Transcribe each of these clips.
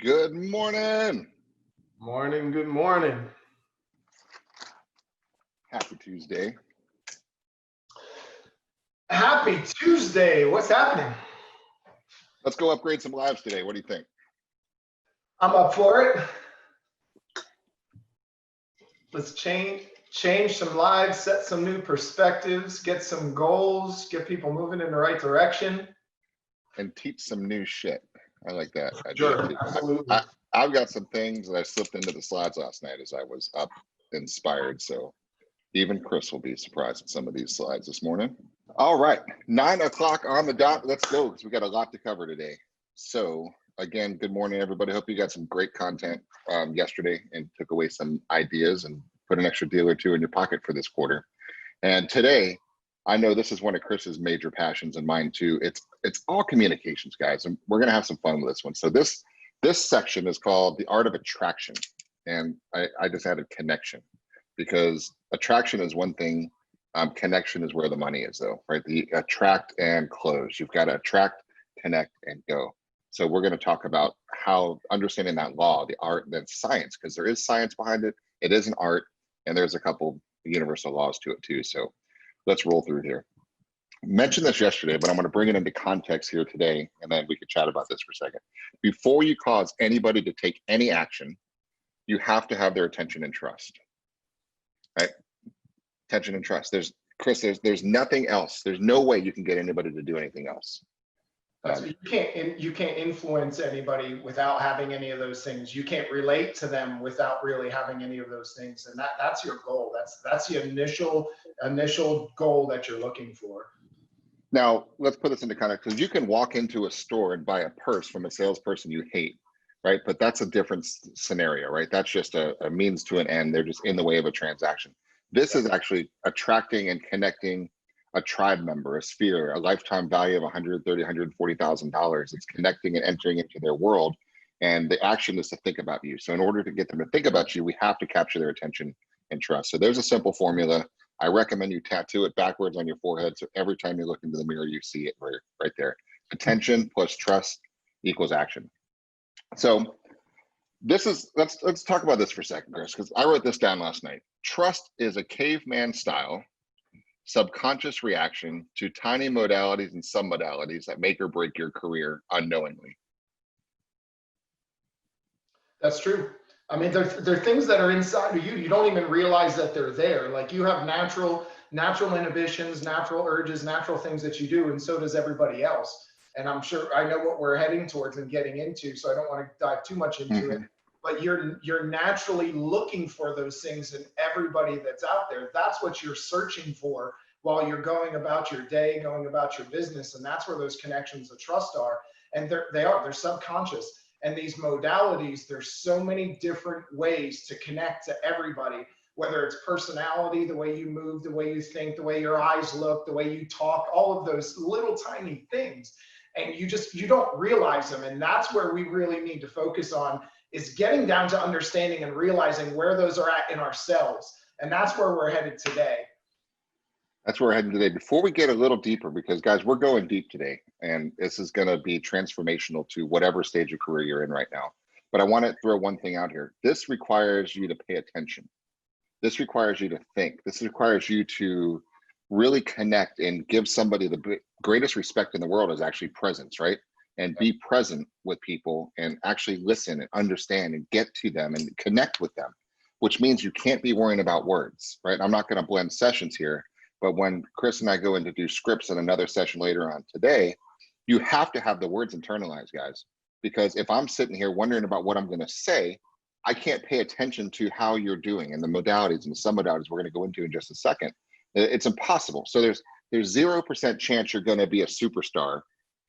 Good morning. Morning, good morning. Happy Tuesday. Happy Tuesday. What's happening? Let's go upgrade some lives today. What do you think? I'm up for it. Let's change some lives, set some new perspectives, get some goals, get people moving in the right direction. And teach some new shit. I like that. Sure, absolutely. I've got some things that I slipped into the slides last night as I was up inspired. So even Chris will be surprised at some of these slides this morning. All right, 9 o'clock on the dot. Let's go because we got a lot to cover today. So again, good morning, everybody. Hope you got some great content yesterday and took away some ideas and put an extra deal or two in your pocket for this quarter. And today, I know this is one of Chris's major passions and mine too. It's all communications, guys, and we're gonna have some fun with this one. So this section is called the art of attraction, and I just added connection because attraction is one thing. Connection is where the money is, though, right? The attract and close. You've got to attract, connect, and go. So we're going to talk about how understanding that law, the art, then science, because there is science behind it. It is an art, and there's a couple universal laws to it too. So let's roll through here. I mentioned this yesterday, but I'm going to bring it into context here today, and then we could chat about this for a second. Before you cause anybody to take any action, you have to have their attention and trust, right? Attention and trust. There's nothing else. There's no way you can get anybody to do anything else. You can't influence anybody without having any of those things. You can't relate to them without really having any of those things. And that's your goal. That's the initial goal that you're looking for. Now let's put this into context, because you can walk into a store and buy a purse from a salesperson you hate, right? But that's a different scenario, right? That's just a means to an end. They're just in the way of a transaction. This is actually attracting and connecting a tribe member, a sphere, a lifetime value of $130,000, $140,000. It's connecting and entering into their world. And the action is to think about you. So in order to get them to think about you, we have to capture their attention and trust. So there's a simple formula. I recommend you tattoo it backwards on your forehead. So every time you look into the mirror, you see it right there. Attention plus trust equals action. So let's talk about this for a second, Chris, because I wrote this down last night. Trust is a caveman style subconscious reaction to tiny modalities and submodalities that make or break your career unknowingly. That's true. I mean, they're things that are inside of you. You don't even realize that they're there. Like you have natural inhibitions, natural urges, natural things that you do, and so does everybody else. And I'm sure I know what we're heading towards and getting into, so I don't want to dive too much into it. But you're naturally looking for those things in everybody that's out there. That's what you're searching for while you're going about your day, going about your business. And that's where those connections of trust are. And they're subconscious. And these modalities, there's so many different ways to connect to everybody, whether it's personality, the way you move, the way you think, the way your eyes look, the way you talk, all of those little tiny things. And you don't realize them. And that's where we really need to focus on, is getting down to understanding and realizing where those are at in ourselves. And that's where we're headed today. That's where we're heading today. Before we get a little deeper, because guys, we're going deep today, and this is going to be transformational to whatever stage of career you're in right now. But I want to throw one thing out here. This requires you to pay attention. This requires you to think. This requires you to really connect and give somebody the greatest respect in the world is actually presence, right? And be present with people and actually listen and understand and get to them and connect with them, which means you can't be worrying about words, right? I'm not going to blend sessions here, but when Chris and I go in to do scripts in another session later on today, you have to have the words internalized, guys, because if I'm sitting here wondering about what I'm going to say, I can't pay attention to how you're doing and the modalities and the submodalities we're going to go into in just a second. It's impossible. So there's 0% chance you're going to be a superstar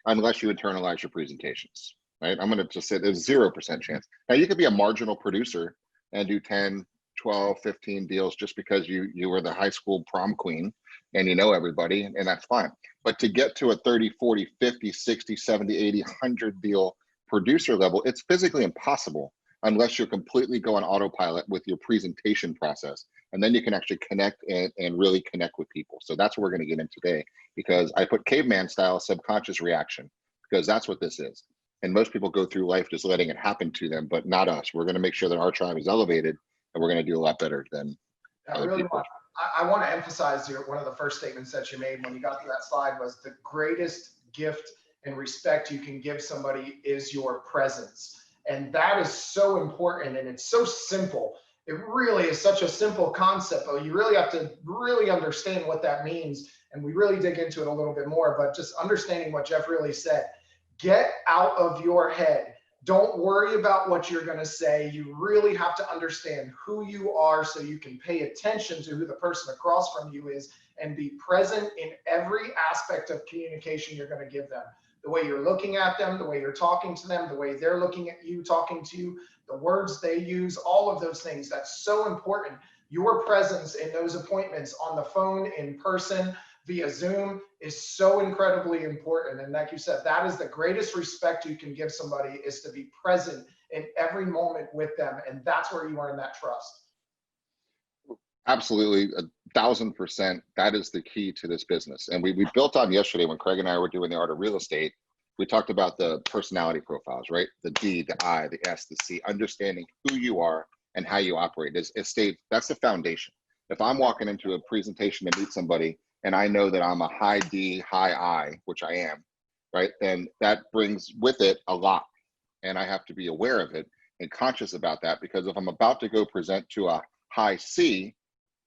unless you internalize your presentations, right? I'm going to just say there's 0% chance. Now you could be a marginal producer and do 10, 12, 15 deals just because you were the high school prom queen and you know everybody, and that's fine. But to get to a 30, 40, 50, 60, 70, 80, 100 deal producer level, it's physically impossible unless you're completely go on autopilot with your presentation process. And then you can actually connect and really connect with people. So that's what we're going to get in today, because I put caveman style subconscious reaction, because that's what this is. And most people go through life just letting it happen to them, but not us. We're going to make sure that our tribe is elevated, and we're going to do a lot better than other people. I want to emphasize one of the first statements that you made when you got to that slide was the greatest gift and respect you can give somebody is your presence. And that is so important, and it's so simple. It really is such a simple concept, but you really have to really understand what that means. And we really dig into it a little bit more, but just understanding what Jeff really said. Get out of your head. Don't worry about what you're going to say. You really have to understand who you are so you can pay attention to who the person across from you is and be present in every aspect of communication you're going to give them. The way you're looking at them, the way you're talking to them, the way they're looking at you, talking to you, the words they use, all of those things. That's so important. Your presence in those appointments on the phone, in person, via Zoom is so incredibly important. And like you said, that is the greatest respect you can give somebody, is to be present in every moment with them. And that's where you earn that trust. Absolutely, 1000%. That is the key to this business. And we built on yesterday when Craig and I were doing the art of real estate. We talked about the personality profiles, right? The D, the I, the S, the C, understanding who you are and how you operate. That's the foundation. If I'm walking into a presentation to meet somebody and I know that I'm a high D, high I, which I am, right? Then that brings with it a lot. And I have to be aware of it and conscious about that, because if I'm about to go present to a high C,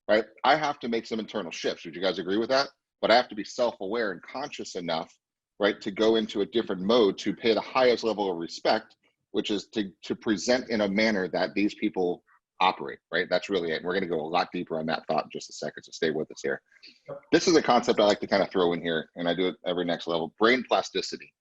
right, I have to make some internal shifts. Would you guys agree with that? But I have to be self-aware and conscious enough, right, to go into a different mode to pay the highest level of respect, which is to present in a manner that these people operate, right? That's really it. And we're going to go a lot deeper on that thought in just a second, so stay with us here. This is a concept I like to kind of throw in here, and I do it every next level: brain plasticity.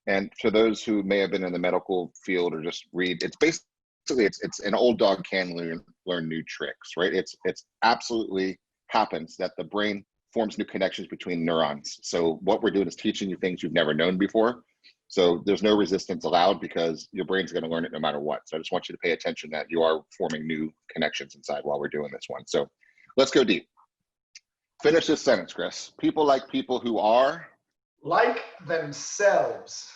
And for those who may have been in the medical field or just read, it's basically, it's an old dog can learn new tricks, right? It's absolutely happens that the brain forms new connections between neurons. So what we're doing is teaching you things you've never known before. So there's no resistance allowed, because your brain's going to learn it no matter what. So I just want you to pay attention that you are forming new connections inside while we're doing this one. So let's go deep. Finish this sentence, Chris. People like people who are like themselves,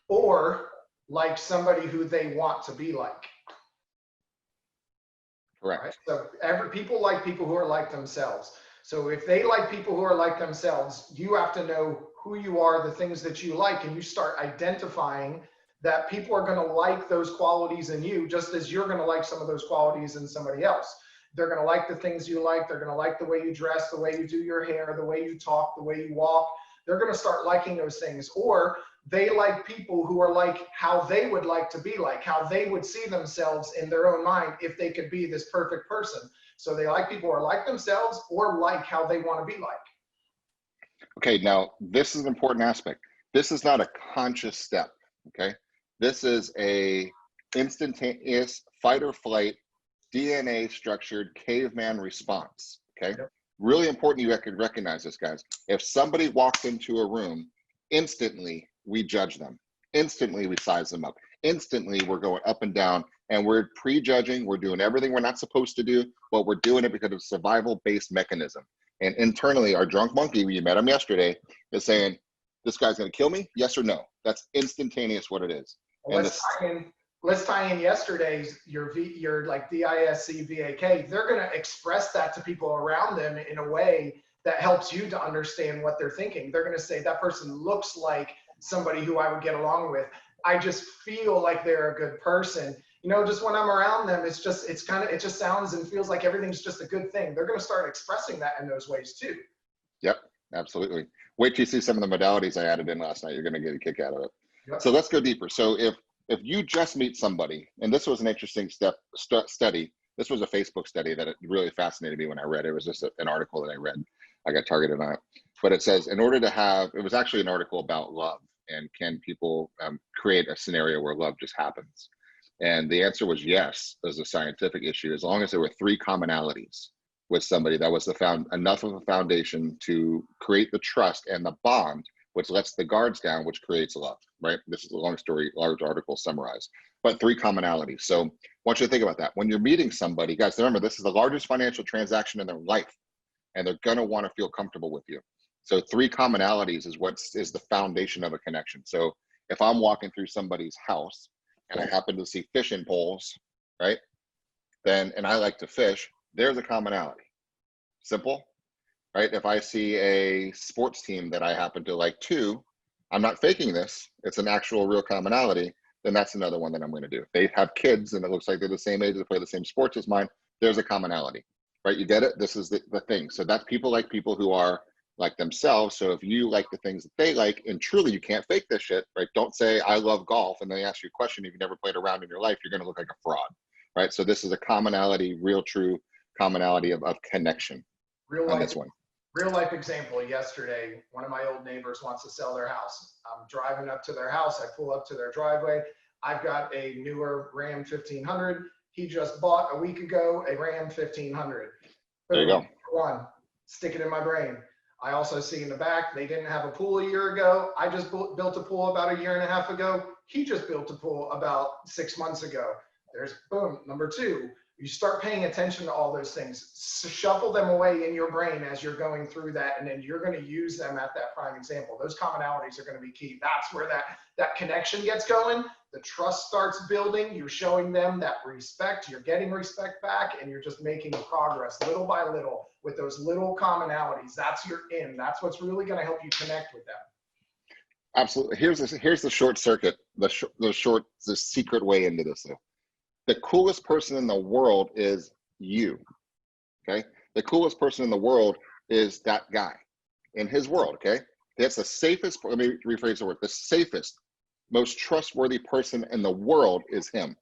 or like somebody who they want to be like. Correct. Right? So people like people who are like themselves. So if they like people who are like themselves, you have to know who you are, the things that you like, and you start identifying that people are going to like those qualities in you, just as you're going to like some of those qualities in somebody else. They're going to like the things you like. They're going to like the way you dress, the way you do your hair, the way you talk, the way you walk. They're going to start liking those things. Or they like people who are like how they would like to be like, how they would see themselves in their own mind if they could be this perfect person. So they like people who are like themselves or like how they want to be like. Okay, now this is an important aspect. This is not a conscious step, okay? This is a instantaneous fight or flight, DNA structured caveman response, okay? Yep. Really important you can recognize this, guys. If somebody walks into a room, instantly we judge them. Instantly we size them up. Instantly we're going up and down, and we're prejudging. We're doing everything we're not supposed to do, but we're doing it because of survival-based mechanism. And internally, our drunk monkey, we met him yesterday, is saying, this guy's going to kill me, yes or no? That's instantaneous what it is. Well, let's tie in yesterday's, your like DISC-VAK. They're going to express that to people around them in a way that helps you to understand what they're thinking. They're going to say, that person looks like somebody who I would get along with. I just feel like they're a good person. You know, just when I'm around them, it just sounds and feels like everything's just a good thing. They're going to start expressing that in those ways too. Yep, absolutely. Wait till you see some of the modalities I added in last night. You're going to get a kick out of it. Yep. So let's go deeper. So if you just meet somebody, and this was an interesting study. This was a Facebook study that it really fascinated me when I read it. It was just an article that I read. I got targeted on it. But it says, in order to have, it was actually an article about love, and can people create a scenario where love just happens? And the answer was yes, as a scientific issue, as long as there were 3 commonalities with somebody. That was enough of a foundation to create the trust and the bond, which lets the guards down, which creates love, right? This is a long story, large article summarized, but 3 commonalities. So I want you to think about that. When you're meeting somebody, guys, remember, this is the largest financial transaction in their life, and they're going to want to feel comfortable with you. So 3 commonalities is what is the foundation of a connection. So If I'm walking through somebody's house and I happen to see fishing poles, right? Then, and I like to fish, there's a commonality. Simple, right? If I see a sports team that I happen to like too, I'm not faking this, it's an actual real commonality, then that's another one that I'm going to do. If they have kids and it looks like they're the same age, they play the same sports as mine, there's a commonality, right? You get it? This is the thing. So that's people like people who are like themselves. So if you like the things that they like, and truly you can't fake this shit, right? Don't say, I love golf, and then they ask you a question, if you've never played around in your life, you're going to look like a fraud, right? So this is a commonality, real true commonality of connection on this one. Real life example, yesterday, one of my old neighbors wants to sell their house. I'm driving up to their house. I pull up to their driveway. I've got a newer Ram 1500. He just bought a week ago a Ram 1500. There you go. One, stick it in my brain. I also see in the back, they didn't have a pool a year ago. I just built a pool about a year and a half ago. He just built a pool about 6 months ago. There's boom, number two. You start paying attention to all those things, shuffle them away in your brain as you're going through that, and then you're going to use them at that prime example. Those commonalities are going to be key. That's where that connection gets going. The trust starts building. You're showing them that respect. You're getting respect back, and you're just making progress little by little with those little commonalities. That's your in. That's what's really going to help you connect with them. Absolutely. Here's the short circuit, the secret way into this though. The coolest person in the world is you, okay? The coolest person in the world is that guy in his world, okay? That's the safest, let me rephrase the word, the safest, most trustworthy person in the world is him,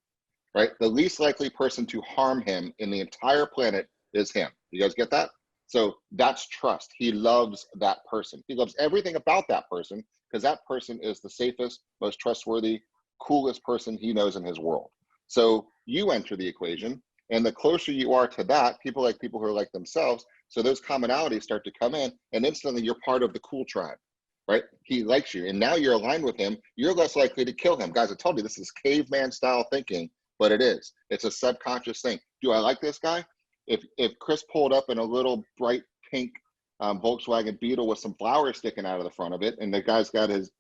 right? The least likely person to harm him in the entire planet is him. You guys get that? So that's trust. He loves that person. He loves everything about that person because that person is the safest, most trustworthy, coolest person he knows in his world. So you enter the equation, and the closer you are to that, people who are like themselves, so those commonalities start to come in, and instantly you're part of the cool tribe, right? He likes you, and now you're aligned with him. You're less likely to kill him. Guys, I told you this is caveman style thinking, but it is. It's a subconscious thing. Do I like this guy? If Chris pulled up in a little bright pink Volkswagen Beetle with some flowers sticking out of the front of it, and the guy's got his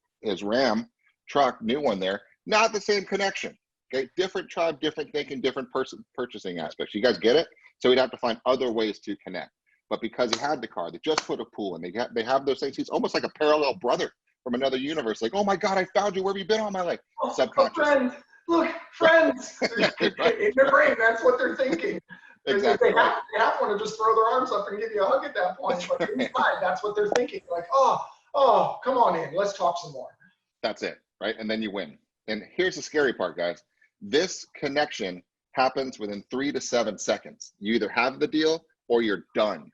Ram truck, new one there, not the same connection. Okay, different tribe, different thinking, different purchasing aspects. You guys get it? So we'd have to find other ways to connect. But because he had the car, they just put a pool, and they have those things. He's almost like a parallel brother from another universe. Like, oh my God, I found you. Where have you been all my life? Subconscious. Friend. Look, friends. In their brain, that's what they're thinking. Exactly. They have to just throw their arms up and give you a hug at that point. But inside, that's what they're thinking. Like, oh, come on in. Let's talk some more. That's it, right? And then you win. And here's the scary part, guys. This connection happens within 3 to 7 seconds. You either have the deal or you're done.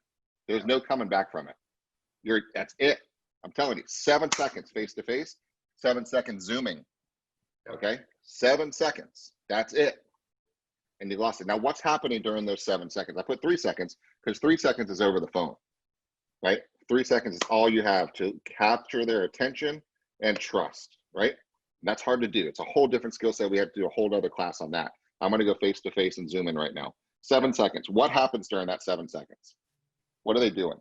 There's no coming back from it. That's it. I'm telling you, 7 seconds face to face, 7 seconds Zooming. Okay, 7 seconds. That's it. And you lost it. Now, what's happening during those 7 seconds? I put 3 seconds because 3 seconds is over the phone, right? 3 seconds is all you have to capture their attention and trust, right? That's hard to do. It's a whole different skill set. We have to do a whole other class on that. I'm going to go face to face and zoom in right now. 7 seconds. What happens during that 7 seconds? What are they doing?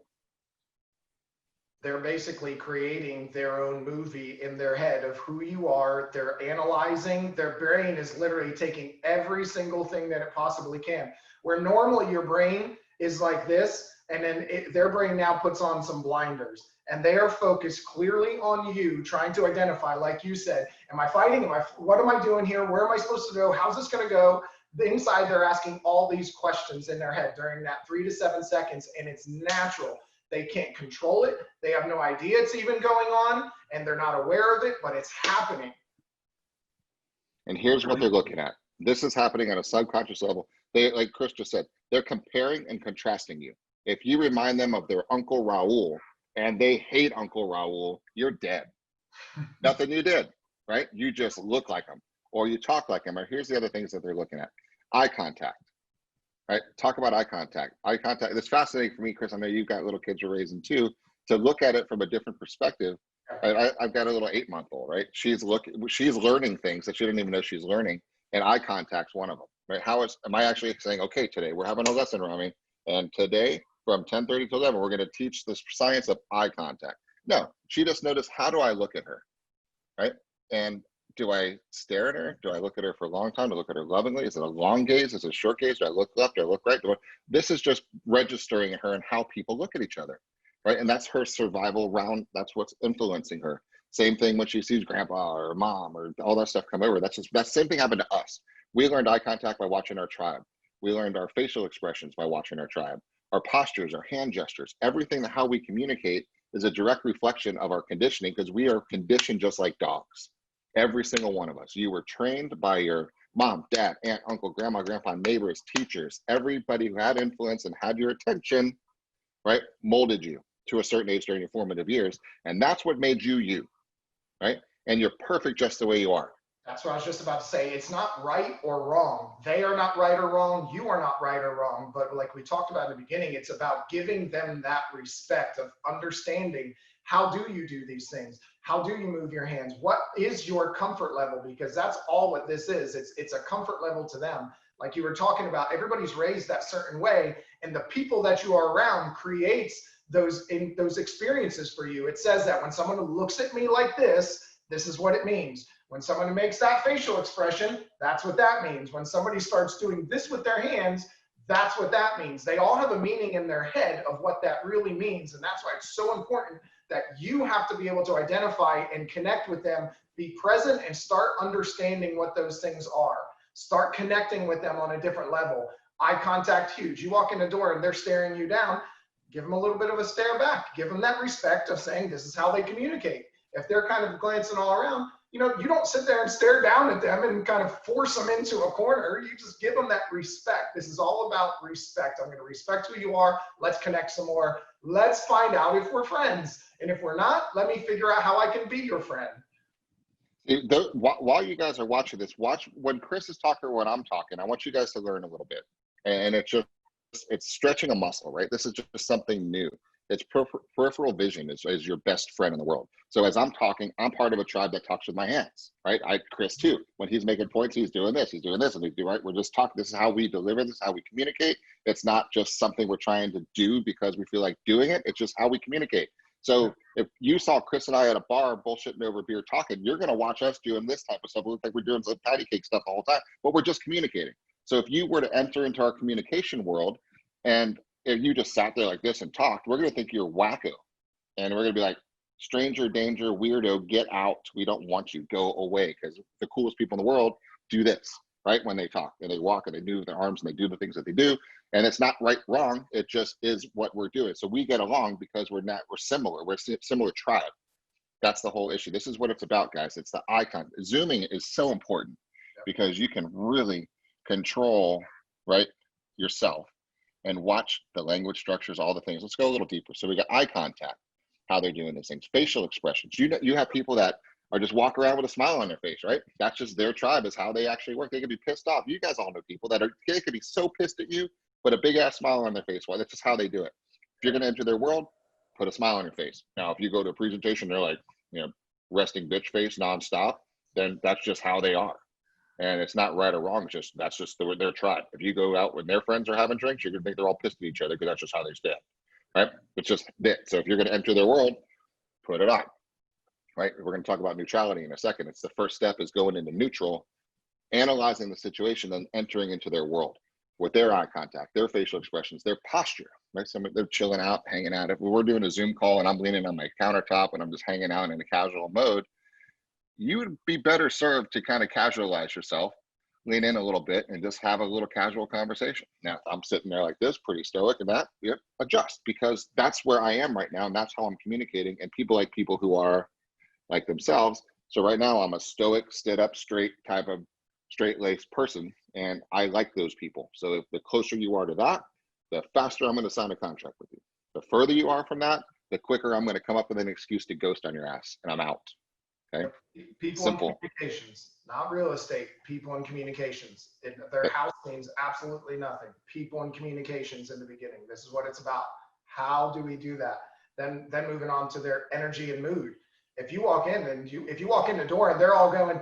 They're basically creating their own movie in their head of who you are. They're analyzing. Their brain is literally taking every single thing that it possibly can. Where normally your brain is like this, and then their brain now puts on some blinders. And they are focused clearly on you, trying to identify, like you said, am I fighting? What am I doing here? Where am I supposed to go? How's this going to go? Inside, they're asking all these questions in their head during that 3 to 7 seconds, and it's natural. They can't control it. They have no idea it's even going on, and they're not aware of it, but it's happening. And here's what they're looking at. This is happening on a subconscious level. They, like Chris just said, they're comparing and contrasting you. If you remind them of their Uncle Raul, and they hate Uncle Raul, you're dead. Nothing you did, right? You just look like him, or you talk like him. Or here's the other things that they're looking at. Eye contact, right? Talk about eye contact. Eye contact, it's fascinating for me, Chris, I know you've got little kids you're raising too, to look at it from a different perspective. Right? I've got a little 8-month-old, right? She's learning things that she didn't even know she's learning, and eye contact's one of them, right? Am I actually saying, okay, today we're having a lesson, Rami, and today, from 10:30 to 11, we're going to teach the science of eye contact. No, she just noticed, how do I look at her, right? And do I stare at her? Do I look at her for a long time? Do I look at her lovingly? Is it a long gaze? Is it a short gaze? Do I look left? Do I look right? This is just registering her and how people look at each other, right? And that's her survival round. That's what's influencing her. Same thing when she sees grandpa or mom or all that stuff come over. That same thing happened to us. We learned eye contact by watching our tribe. We learned our facial expressions by watching our tribe. Our postures, our hand gestures, everything, how we communicate is a direct reflection of our conditioning, because we are conditioned just like dogs. Every single one of us. You were trained by your mom, dad, aunt, uncle, grandma, grandpa, neighbors, teachers, everybody who had influence and had your attention, right? Molded you to a certain age during your formative years. And that's what made you you, right? And you're perfect just the way you are. That's what I was just about to say. It's not right or wrong. They are not right or wrong. You are not right or wrong. But like we talked about in the beginning, it's about giving them that respect of understanding, how do you do these things? How do you move your hands? What is your comfort level? Because that's all what this is. It's a comfort level to them. Like you were talking about, everybody's raised that certain way, and the people that you are around creates those experiences for you. It says that when someone looks at me like this is what it means. When someone makes that facial expression, that's what that means. When somebody starts doing this with their hands, that's what that means. They all have a meaning in their head of what that really means. And that's why it's so important that you have to be able to identify and connect with them, be present, and start understanding what those things are. Start connecting with them on a different level. Eye contact, huge. You walk in the door and they're staring you down, give them a little bit of a stare back. Give them that respect of saying this is how they communicate. If they're kind of glancing all around, you don't sit there and stare down at them and kind of force them into a corner. You just give them that respect. This is all about respect. I'm going to respect who you are. Let's connect some more. Let's find out if we're friends. And if we're not, let me figure out how I can be your friend. While you guys are watching this, watch when Chris is talking or when I'm talking. I want you guys to learn a little bit. And it's stretching a muscle, right? This is just something new. It's peripheral vision is your best friend in the world. So as I'm talking, I'm part of a tribe that talks with my hands, right? Chris too. When he's making points, he's doing this, and we do, right? We're just talking. This is how we deliver. This is how we communicate. It's not just something we're trying to do because we feel like doing it. It's just how we communicate. So if you saw Chris and I at a bar bullshitting over beer talking, you're going to watch us doing this type of stuff. It looks like we're doing some patty cake stuff the whole time, but we're just communicating. So if you were to enter into our communication world and if you just sat there like this and talked, we're going to think you're wacko. And we're going to be like, stranger danger, weirdo, get out. We don't want you. Go away. Because the coolest people in the world do this, right? When they talk and they walk and they move their arms and they do the things that they do. And it's not right, wrong. It just is what we're doing. So we get along because we're similar. We're a similar tribe. That's the whole issue. This is what it's about, guys. It's the icon. Zooming is so important because you can really control, right, yourself and watch the language structures, all the things. Let's go a little deeper. So we got eye contact, how they're doing these things, facial expressions. You have people that are just walk around with a smile on their face, right? That's just their tribe, is how they actually work. They could be pissed off. You guys all know people they could be so pissed at you, but a big ass smile on their face. Well, that's just how they do it. If you're going to enter their world, put a smile on your face. Now, if you go to a presentation, they're like, resting bitch face nonstop, then that's just how they are. And it's not right or wrong. That's just their tribe. If you go out when their friends are having drinks, you're gonna think they're all pissed at each other because that's just how they stand, right? It's just that. So if you're gonna enter their world, put it on, right? We're gonna talk about neutrality in a second. It's the first step is going into neutral, analyzing the situation, and entering into their world with their eye contact, their facial expressions, their posture, right? They're chilling out, hanging out. If we're doing a Zoom call and I'm leaning on my countertop and I'm just hanging out in a casual mode, you would be better served to kind of casualize yourself, lean in a little bit, and just have a little casual conversation. Now, I'm sitting there like this, pretty stoic, and that, adjust, because that's where I am right now, and that's how I'm communicating, and people like people who are like themselves. So right now, I'm a stoic, stood up straight type of straight-laced person, and I like those people. So if the closer you are to that, the faster I'm going to sign a contract with you. The further you are from that, the quicker I'm going to come up with an excuse to ghost on your ass, and I'm out. Okay. People Simple. in communications, not real estate. People in communications. Their house means absolutely nothing. People in communications in the beginning. This is what it's about. How do we do that? Then moving on to their energy and mood. If you walk in if you walk in the door and they're all going,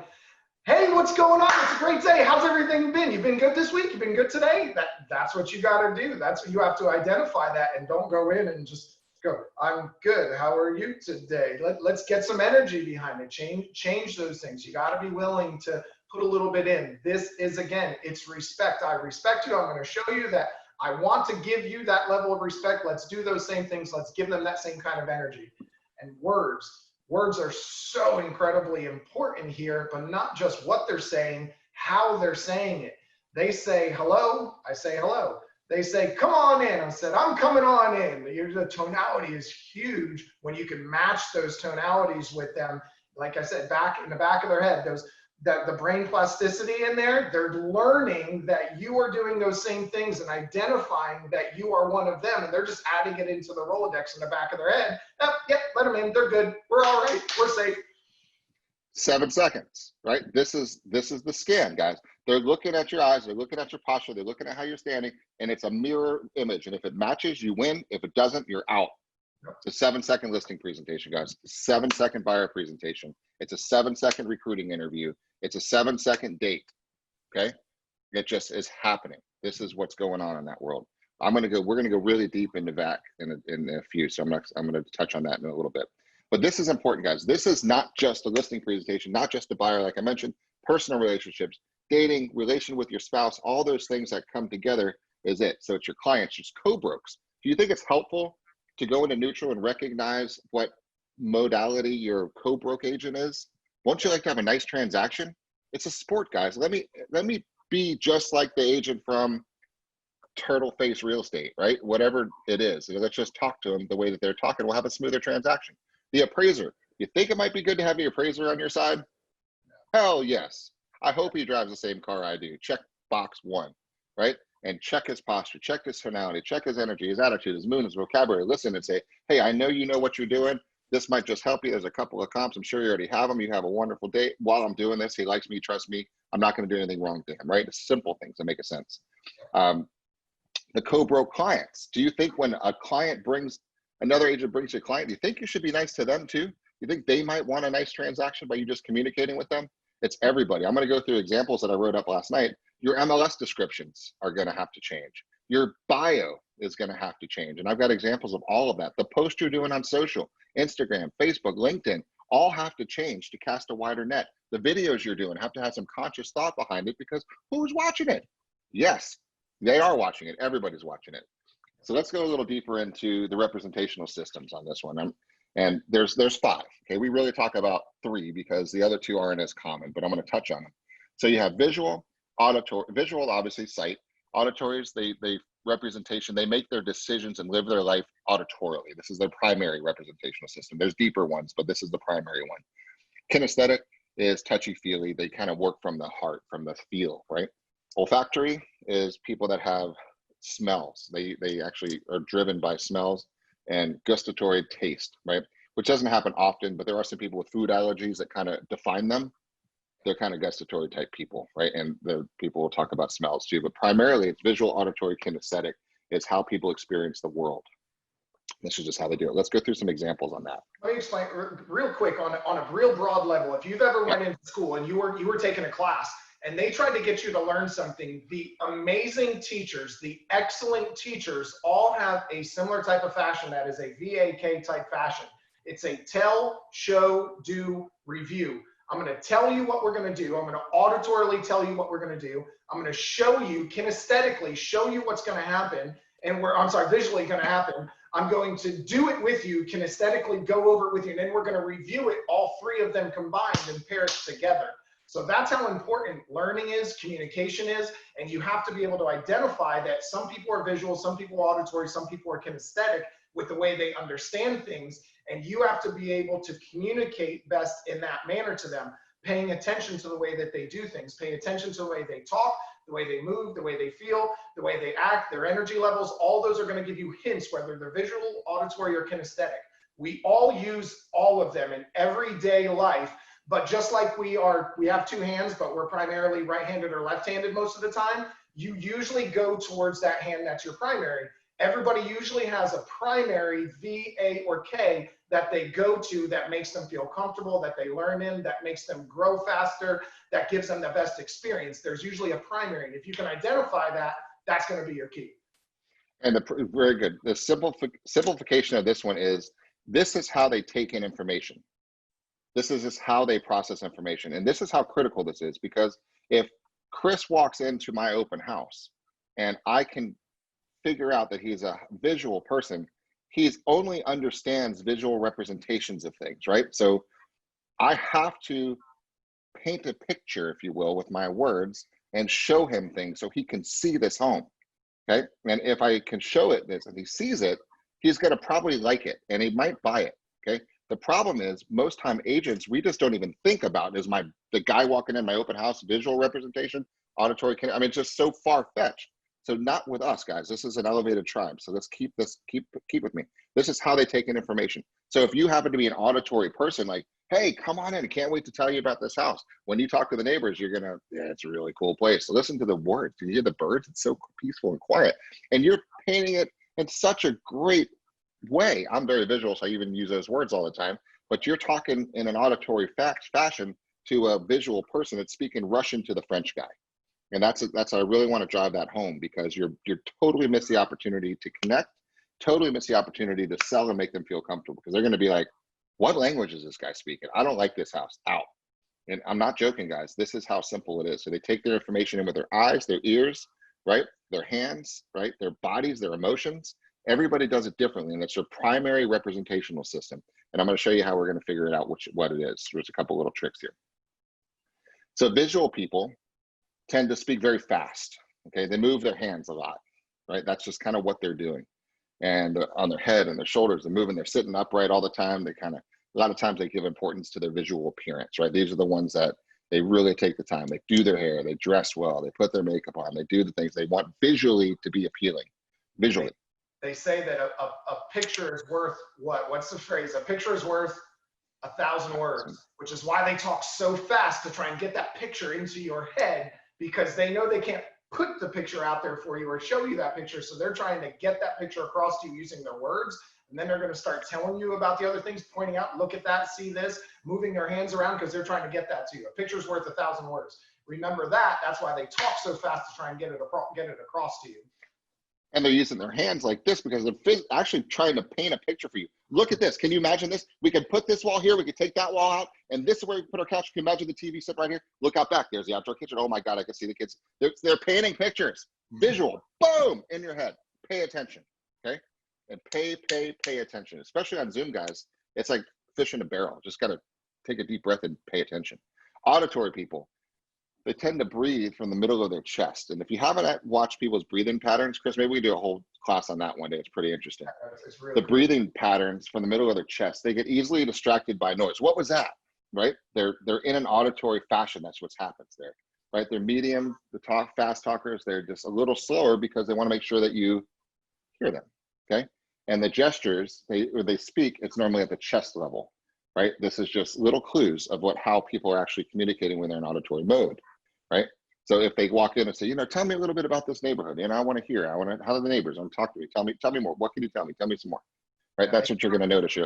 "Hey, what's going on? It's a great day. How's everything been? You've been good this week? You've been good today?" That's what you got to do. That's what you have to identify that, and don't go in and just Go, I'm good. How are you today? Let's get some energy behind it. Change those things. You got to be willing to put a little bit in. This is, again, it's respect. I respect you. I'm going to show you that I want to give you that level of respect. Let's do those same things. Let's give them that same kind of energy. And words are so incredibly important here, but not just what they're saying, how they're saying it. They say hello, I say hello. They say, come on in. I said, I'm coming on in. The tonality is huge when you can match those tonalities with them. Like I said, back in the back of their head, the brain plasticity in there, they're learning that you are doing those same things and identifying that you are one of them. And they're just adding it into the Rolodex in the back of their head. Oh, yep, let them in. They're good. We're all right. We're safe. 7 seconds, right? This is the scan, guys. They're looking at your eyes, they're looking at your posture, they're looking at how you're standing, and it's a mirror image. And if it matches, you win. If it doesn't, you're out. It's a 7-second listing presentation, guys. 7-second buyer presentation. It's a 7-second recruiting interview. It's a 7-second date. Okay, it just is happening. This is what's going on in that world. We're gonna go really deep into VAC in a few. So I'm gonna touch on that in a little bit. But this is important, guys. This is not just a listing presentation, not just a buyer, like I mentioned, personal relationships, dating, relation with your spouse, all those things that come together is it. So it's your clients, it's co-brokes. Do you think it's helpful to go into neutral and recognize what modality your co-broke agent is? Won't you like to have a nice transaction? It's a sport, guys. Let me be just like the agent from Turtle Face Real Estate, right? Whatever it is. Let's just talk to them the way that they're talking. We'll have a smoother transaction. The appraiser. You think it might be good to have the appraiser on your side? Hell yes. I hope he drives the same car I do. Check box 1, right? And check his posture, check his tonality, check his energy, his attitude, his mood, his vocabulary. Listen and say, hey, I know you know what you're doing. This might just help you. There's a couple of comps. I'm sure you already have them. You have a wonderful day. While I'm doing this, he likes me, trust me. I'm not going to do anything wrong to him, right? It's simple things that make a sense. The co-broke clients. Do you think when a client another agent brings you a client, do you think you should be nice to them too? You think they might want a nice transaction by you just communicating with them? It's everybody. I'm going to go through examples that I wrote up last night. Your MLS descriptions are going to have to change. Your bio is going to have to change. And I've got examples of all of that. The post you're doing on social, Instagram, Facebook, LinkedIn, all have to change to cast a wider net. The videos you're doing have to have some conscious thought behind it, because who's watching it? Yes, they are watching it. Everybody's watching it. So let's go a little deeper into the representational systems on this one. And there's 5. Okay, we really talk about 3 because the other 2 aren't as common, but I'm going to touch on them. So you have visual, auditory. Visual, obviously, sight. Auditories, they representation. They make their decisions and live their life auditorily. This is their primary representational system. There's deeper ones, but this is the primary one. Kinesthetic is touchy-feely. They kind of work from the heart, from the feel, right? Olfactory is people that have smells. They actually are driven by smells. And gustatory, taste, right? Which doesn't happen often, but there are some people with food allergies that kind of define them. They're kind of gustatory type people, right? And the people will talk about smells too, but primarily it's visual, auditory, kinesthetic is how people experience the world. This is just how they do it. Let's go through some examples on that. Let me explain real quick on a real broad level. If you've ever went into school and you were taking a class and they tried to get you to learn something, the amazing teachers, the excellent teachers all have a similar type of fashion that is a VAK type fashion. It's a tell, show, do, review. I'm going to tell you what we're going to do. I'm going to auditorily tell you what we're going to do. I'm going to show you kinesthetically, show you what's going to happen. And visually going to happen. I'm going to do it with you, kinesthetically go over it with you. And then we're going to review it, all 3 of them combined and pair it together. So that's how important learning is, communication is, and you have to be able to identify that some people are visual, some people are auditory, some people are kinesthetic with the way they understand things, and you have to be able to communicate best in that manner to them, paying attention to the way that they do things, paying attention to the way they talk, the way they move, the way they feel, the way they act, their energy levels. All those are going to give you hints, whether they're visual, auditory, or kinesthetic. We all use all of them in everyday life. But just like we have 2 hands, but we're primarily right-handed or left-handed most of the time, you usually go towards that hand that's your primary. Everybody usually has a primary V, A, or K that they go to that makes them feel comfortable, that they learn in, that makes them grow faster, that gives them the best experience. There's usually a primary. And if you can identify that, that's going to be your key. And very good. The simplification of this one is, this is how they take in information. This is just how they process information. And this is how critical this is, because if Chris walks into my open house and I can figure out that he's a visual person, he's only understands visual representations of things, right? So I have to paint a picture, if you will, with my words and show him things so he can see this home. Okay. And if I can show it this and he sees it, he's going to probably like it and he might buy it. Okay. The problem is, most time agents, we just don't even think about, is the guy walking in my open house visual representation, auditory, I mean, it's just so far fetched. So not with us, guys. This is an elevated tribe. So let's keep with me. This is how they take in information. So if you happen to be an auditory person, like, hey, come on in, I can't wait to tell you about this house. When you talk to the neighbors, you're gonna, yeah, it's a really cool place. So listen to the words. Do you hear the birds? It's so peaceful and quiet. And you're painting it in such a great way. I'm very visual, so I even use those words all the time. But you're talking in an auditory fashion to a visual person that's speaking Russian to the French guy. And that's I really want to drive that home, because you're totally miss the opportunity to connect, totally miss the opportunity to sell and make them feel comfortable, because they're going to be like, what language is this guy speaking? I don't like this house. Out. And I'm not joking, guys. This is how simple it is. So they take their information in with their eyes, their ears, right? Their hands, right? Their bodies, their emotions. Everybody does it differently, and it's their primary representational system. And I'm going to show you how we're going to figure it out, what it is. There's a couple little tricks here. So visual people tend to speak very fast. Okay, they move their hands a lot, right? That's just kind of what they're doing. And on their head and their shoulders, they're moving, they're sitting upright all the time. They kind of, a lot of times they give importance to their visual appearance, right? These are the ones that they really take the time. They do their hair, they dress well, they put their makeup on, they do the things they want visually to be appealing, visually. They say that a picture is worth what? What's the phrase? A picture is worth 1,000 words, which is why they talk so fast to try and get that picture into your head, because they know they can't put the picture out there for you or show you that picture. So they're trying to get that picture across to you using their words. And then they're going to start telling you about the other things, pointing out, look at that, see this, moving their hands around, because they're trying to get that to you. A picture's worth 1,000 words. Remember that. That's why they talk so fast to try and get it across to you. And they're using their hands like this because they're actually trying to paint a picture for you. Look at this. Can you imagine this? We can put this wall here. We could take that wall out. And this is where we can put our couch. Can you imagine the TV set right here? Look out back. There's the outdoor kitchen. Oh my God, I can see the kids. They're painting pictures. Visual. Boom. In your head. Pay attention. Okay? And pay attention. Especially on Zoom, guys. It's like fish in a barrel. Just got to take a deep breath and pay attention. Auditory people, they tend to breathe from the middle of their chest. And if you haven't watched people's breathing patterns, Chris, maybe we do a whole class on that one day. It's pretty interesting. It's really the breathing patterns from the middle of their chest, they get easily distracted by noise. What was that, right? They're in an auditory fashion. That's what happens there, right? They're medium, fast talkers. They're just a little slower because they want to make sure that you hear them, okay? And the gestures, they speak, it's normally at the chest level, right? This is just little clues of how people are actually communicating when they're in auditory mode. Right? So if they walk in and say, tell me a little bit about this neighborhood, I want to hear, how are the neighbors? I want to talk to me. Tell me more. What can you tell me? Tell me some more. Right? That's what you're going to notice.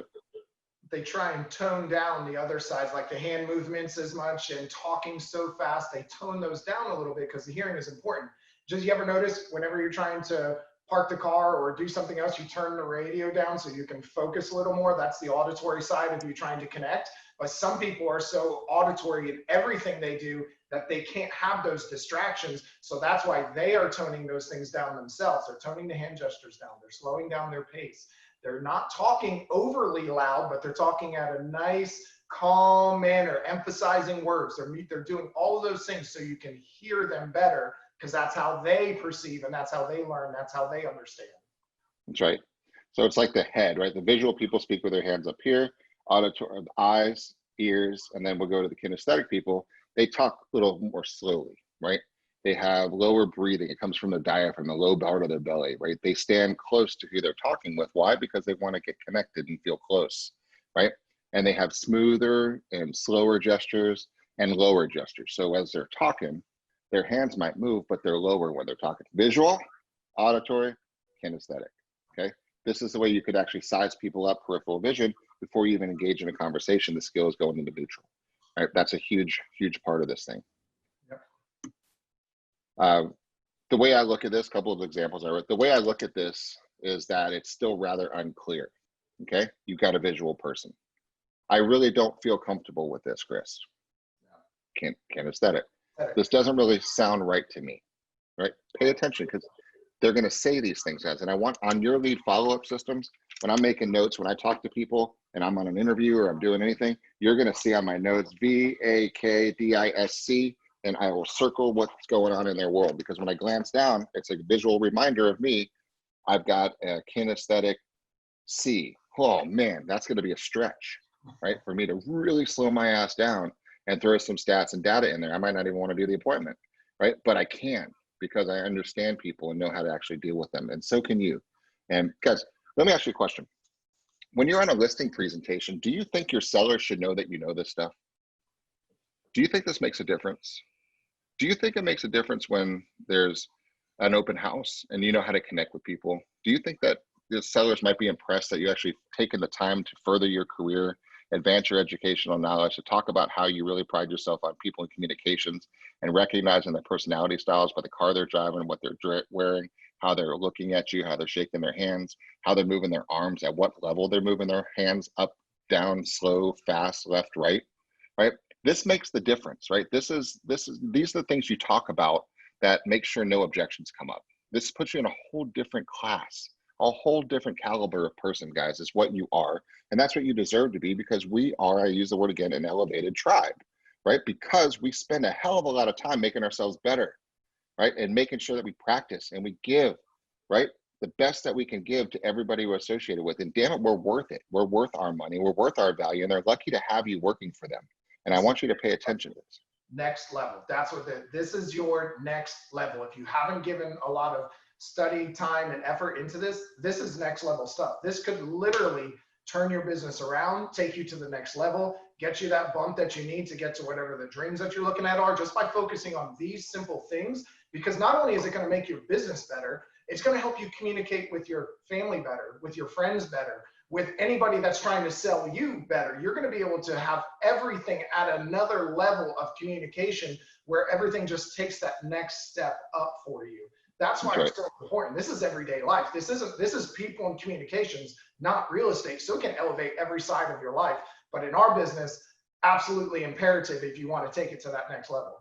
They try and tone down the other sides, like the hand movements as much and talking so fast. They tone those down a little bit because the hearing is important. Just, you ever notice whenever you're trying to park the car or do something else, you turn the radio down so you can focus a little more? That's the auditory side of you trying to connect. But some people are so auditory in everything they do that they can't have those distractions. So that's why they are toning those things down themselves. They're toning the hand gestures down. They're slowing down their pace. They're not talking overly loud, but they're talking at a nice, calm manner, emphasizing words. They're doing all of those things so you can hear them better, because that's how they perceive and that's how they learn. That's how they understand. That's right. So it's like the head, right? The visual people speak with their hands up here, auditory, eyes, ears, and then we'll go to the kinesthetic people. They talk a little more slowly, right? They have lower breathing. It comes from the diaphragm, the low part of their belly, right? They stand close to who they're talking with. Why? Because they want to get connected and feel close, right? And they have smoother and slower gestures and lower gestures. So as they're talking, their hands might move, but they're lower when they're talking. Visual, auditory, kinesthetic, okay? This is the way you could actually size people up, peripheral vision, before you even engage in a conversation. The skill is going into neutral, right? That's a huge, huge part of this thing. Yep. the way I look at this, couple of examples I wrote, the way I look at this is that it's still rather unclear. Okay, you've got a visual person. I really don't feel comfortable with this, Chris. Kinesthetic. This doesn't really sound right to me, right? Pay attention, because they're going to say these things, guys. And I want on your lead follow-up systems, when I'm making notes, when I talk to people and I'm on an interview or I'm doing anything, you're going to see on my notes, VAKDISC, and I will circle what's going on in their world, because when I glance down, it's a visual reminder of me. I've got a kinesthetic C. Oh man, that's going to be a stretch, right? For me to really slow my ass down and throw some stats and data in there. I might not even want to do the appointment, right? But I can, because I understand people and know how to actually deal with them. And so can you. And guys, let me ask you a question. When you're on a listing presentation, do you think your seller should know that you know this stuff? Do you think this makes a difference? Do you think it makes a difference when there's an open house and you know how to connect with people? Do you think that the sellers might be impressed that you actually taken the time to further your career, advance your educational knowledge, to talk about how you really pride yourself on people and communications, and recognizing their personality styles by the car they're driving, what they're wearing, how they're looking at you, how they're shaking their hands, how they're moving their arms, at what level they're moving their hands, up, down, slow, fast, left, right, right? This makes the difference, right? These are the things you talk about that make sure no objections come up. This puts you in a whole different class, a whole different caliber of person, guys, is what you are. And that's what you deserve to be, because we are, I use the word again, an elevated tribe, right? Because we spend a hell of a lot of time making ourselves better, right? And making sure that we practice and we give, right? The best that we can give to everybody we're associated with. And damn it, we're worth it. We're worth our money. We're worth our value. And they're lucky to have you working for them. And I want you to pay attention to this. Next level. That's what this is, your next level. If you haven't given a lot of study, time, and effort into this, this is next level stuff. This could literally turn your business around, take you to the next level, get you that bump that you need to get to whatever the dreams that you're looking at are, just by focusing on these simple things. Because not only is it going to make your business better, it's going to help you communicate with your family better, with your friends better, with anybody that's trying to sell you better. You're going to be able to have everything at another level of communication, where everything just takes that next step up for you. That's why it's so important. This is everyday life. This is people and communications, not real estate. So it can elevate every side of your life. But in our business, absolutely imperative if you want to take it to that next level.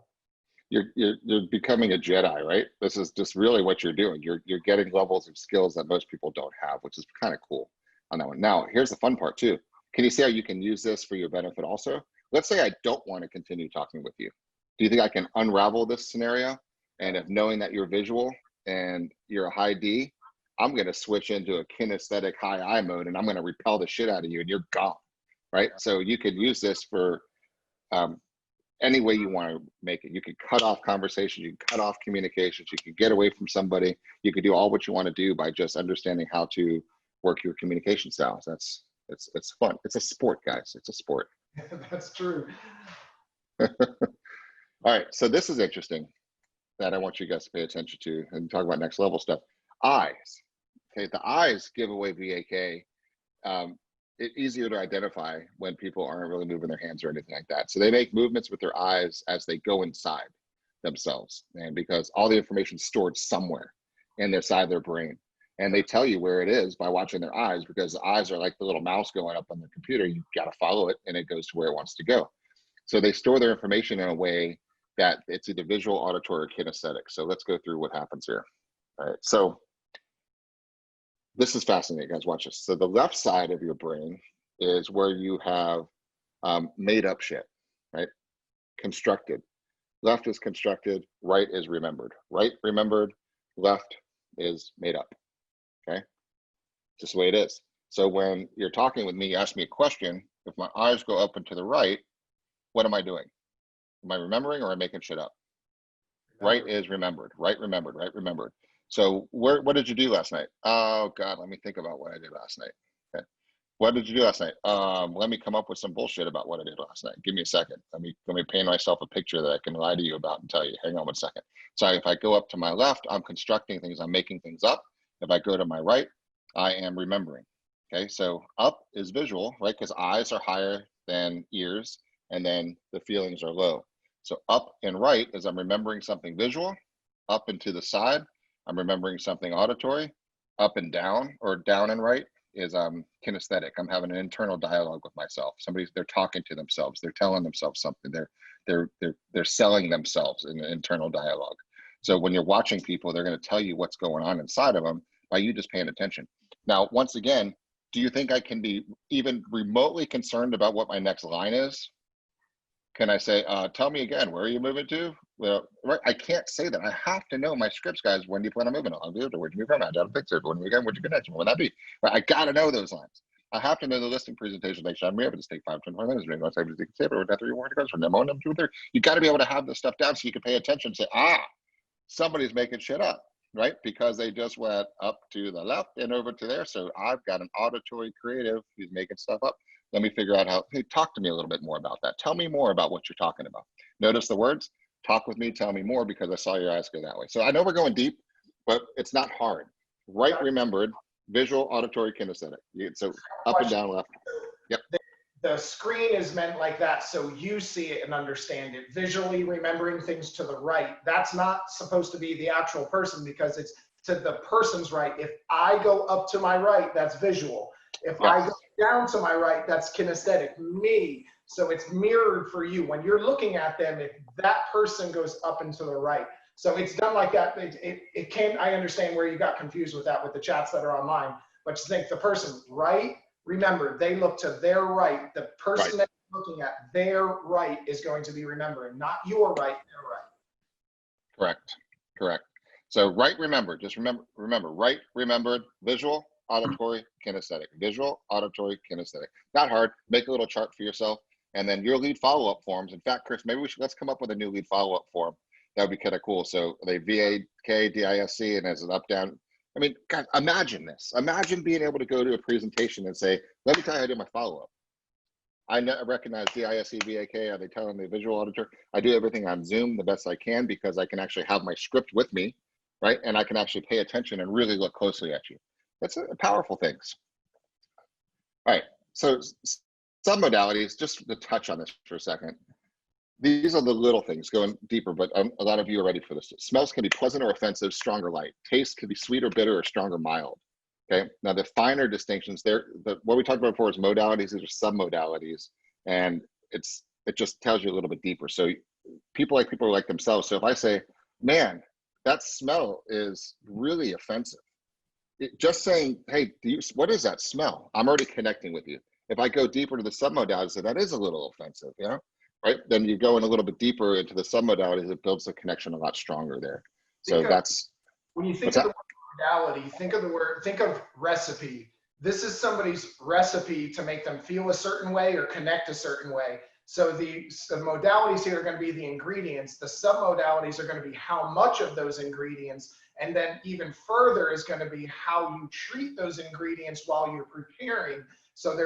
You're becoming a Jedi, right? This is just really what you're doing. You're getting levels of skills that most people don't have, which is kind of cool on that one. Now, here's the fun part too. Can you see how you can use this for your benefit also? Let's say I don't want to continue talking with you. Do you think I can unravel this scenario? And if knowing that you're visual and you're a high D, I'm going to switch into a kinesthetic high I mode, and I'm going to repel the shit out of you, and you're gone, right? So you could use this for any way you want to make it. You could cut off conversations, you can cut off communications, you can get away from somebody, you could do all what you want to do by just understanding how to work your communication styles. It's fun. It's a sport, guys. It's a sport. That's true. All right, so this is interesting that I want you guys to pay attention to and talk about next level stuff. Eyes. Okay, the eyes give away VAK. It's easier to identify when people aren't really moving their hands or anything like that. So they make movements with their eyes as they go inside themselves, and because all the information is stored somewhere in their side of their brain, and they tell you where it is by watching their eyes, because the eyes are like the little mouse going up on the computer. You got to follow it, and it goes to where it wants to go. So they store their information in a way that it's either visual, auditory, or kinesthetic. So let's go through what happens here. All right, so this is fascinating, guys. Watch this. So the left side of your brain is where you have made up shit, right? Constructed. Left is constructed, right is remembered. Right remembered, left is made up, okay? Just the way it is. So when you're talking with me, you ask me a question, if my eyes go up and to the right, what am I doing? Am I remembering, or am I making shit up? Right is remembered, right remembered, right remembered. So what did you do last night? Oh God, let me think about what I did last night. Okay. What did you do last night? Let me come up with some bullshit about what I did last night. Give me a second. Let me paint myself a picture that I can lie to you about and tell you. Hang on 1 second. So if I go up to my left, I'm constructing things, I'm making things up. If I go to my right, I am remembering. Okay, so up is visual, right? Because eyes are higher than ears, and then the feelings are low. So up and right is I'm remembering something visual, up and to the side, I'm remembering something auditory. Up and down, or down and right, is kinesthetic. I'm having an internal dialogue with myself. They're talking to themselves. They're telling themselves something. They're selling themselves in an internal dialogue. So when you're watching people, they're going to tell you what's going on inside of them by you just paying attention. Now, once again, do you think I can be even remotely concerned about what my next line is? Can I say, tell me again, where are you moving to? Well, right, I can't say that. I have to know my scripts, guys. When do you plan on moving? Where'd you move from? I got a picture. When are you again? Where'd you connect? When would that be? Right, I got to know those lines. I have to know the listing presentation. Like, I'm able to take 5, 10 minutes. You got to be able to have this stuff down so you can pay attention and say, somebody's making shit up, right? Because they just went up to the left and over to there. So I've got an auditory creative who's making stuff up. Let me figure out how, hey, talk to me a little bit more about that. Tell me more about what you're talking about. Notice the words, talk with me, tell me more, because I saw your eyes go that way. So I know we're going deep, but it's not hard. Right remembered, visual, auditory, kinesthetic. So up and down, left. Yep. The screen is meant like that so you see it and understand it. Visually remembering things to the right, that's not supposed to be the actual person, because it's to the person's right. If I go up to my right, that's visual. If I go down to my right, that's kinesthetic, me. So it's mirrored for you. When you're looking at them, if that person goes up and to the right. So it's done like that. It can, I understand where you got confused with that with the chats that are online, but just think the person right, remember, they look to their right. The person that you're looking at, their right is going to be remembering, not your right, their right. Correct, correct. So right remembered, just remember, right remembered, visual, auditory, kinesthetic. Visual, auditory, kinesthetic. Not hard. Make a little chart for yourself, and then your lead follow-up forms. In fact, Chris, maybe let's come up with a new lead follow-up form. That would be kind of cool. So they VAK, DISC, and as an up down. I mean, God, imagine this. Imagine being able to go to a presentation and say, "Let me tell you how I do my follow-up. I recognize DISC, VAK. Are they telling me visual, auditor? I do everything on Zoom the best I can, because I can actually have my script with me, right? And I can actually pay attention and really look closely at you. That's powerful things. All right, so some modalities, just to touch on this for a second. These are the little things going deeper, but a lot of you are ready for this. Smells can be pleasant or offensive, strong or light. Taste can be sweet or bitter, or strong or mild. Okay, now the finer distinctions there, what we talked about before is modalities. These are sub-modalities, and it just tells you a little bit deeper. So people are like themselves. So if I say, man, that smell is really offensive, just saying, hey, what is that smell? I'm already connecting with you. If I go deeper to the submodalities, that is a little offensive, right? Then you go in a little bit deeper into the submodalities, it builds the connection a lot stronger there. So when you think of the word modality, think of recipe. This is somebody's recipe to make them feel a certain way or connect a certain way. So the modalities here are going to be the ingredients. The submodalities are going to be how much of those ingredients. And then even further is going to be how you treat those ingredients while you're preparing. So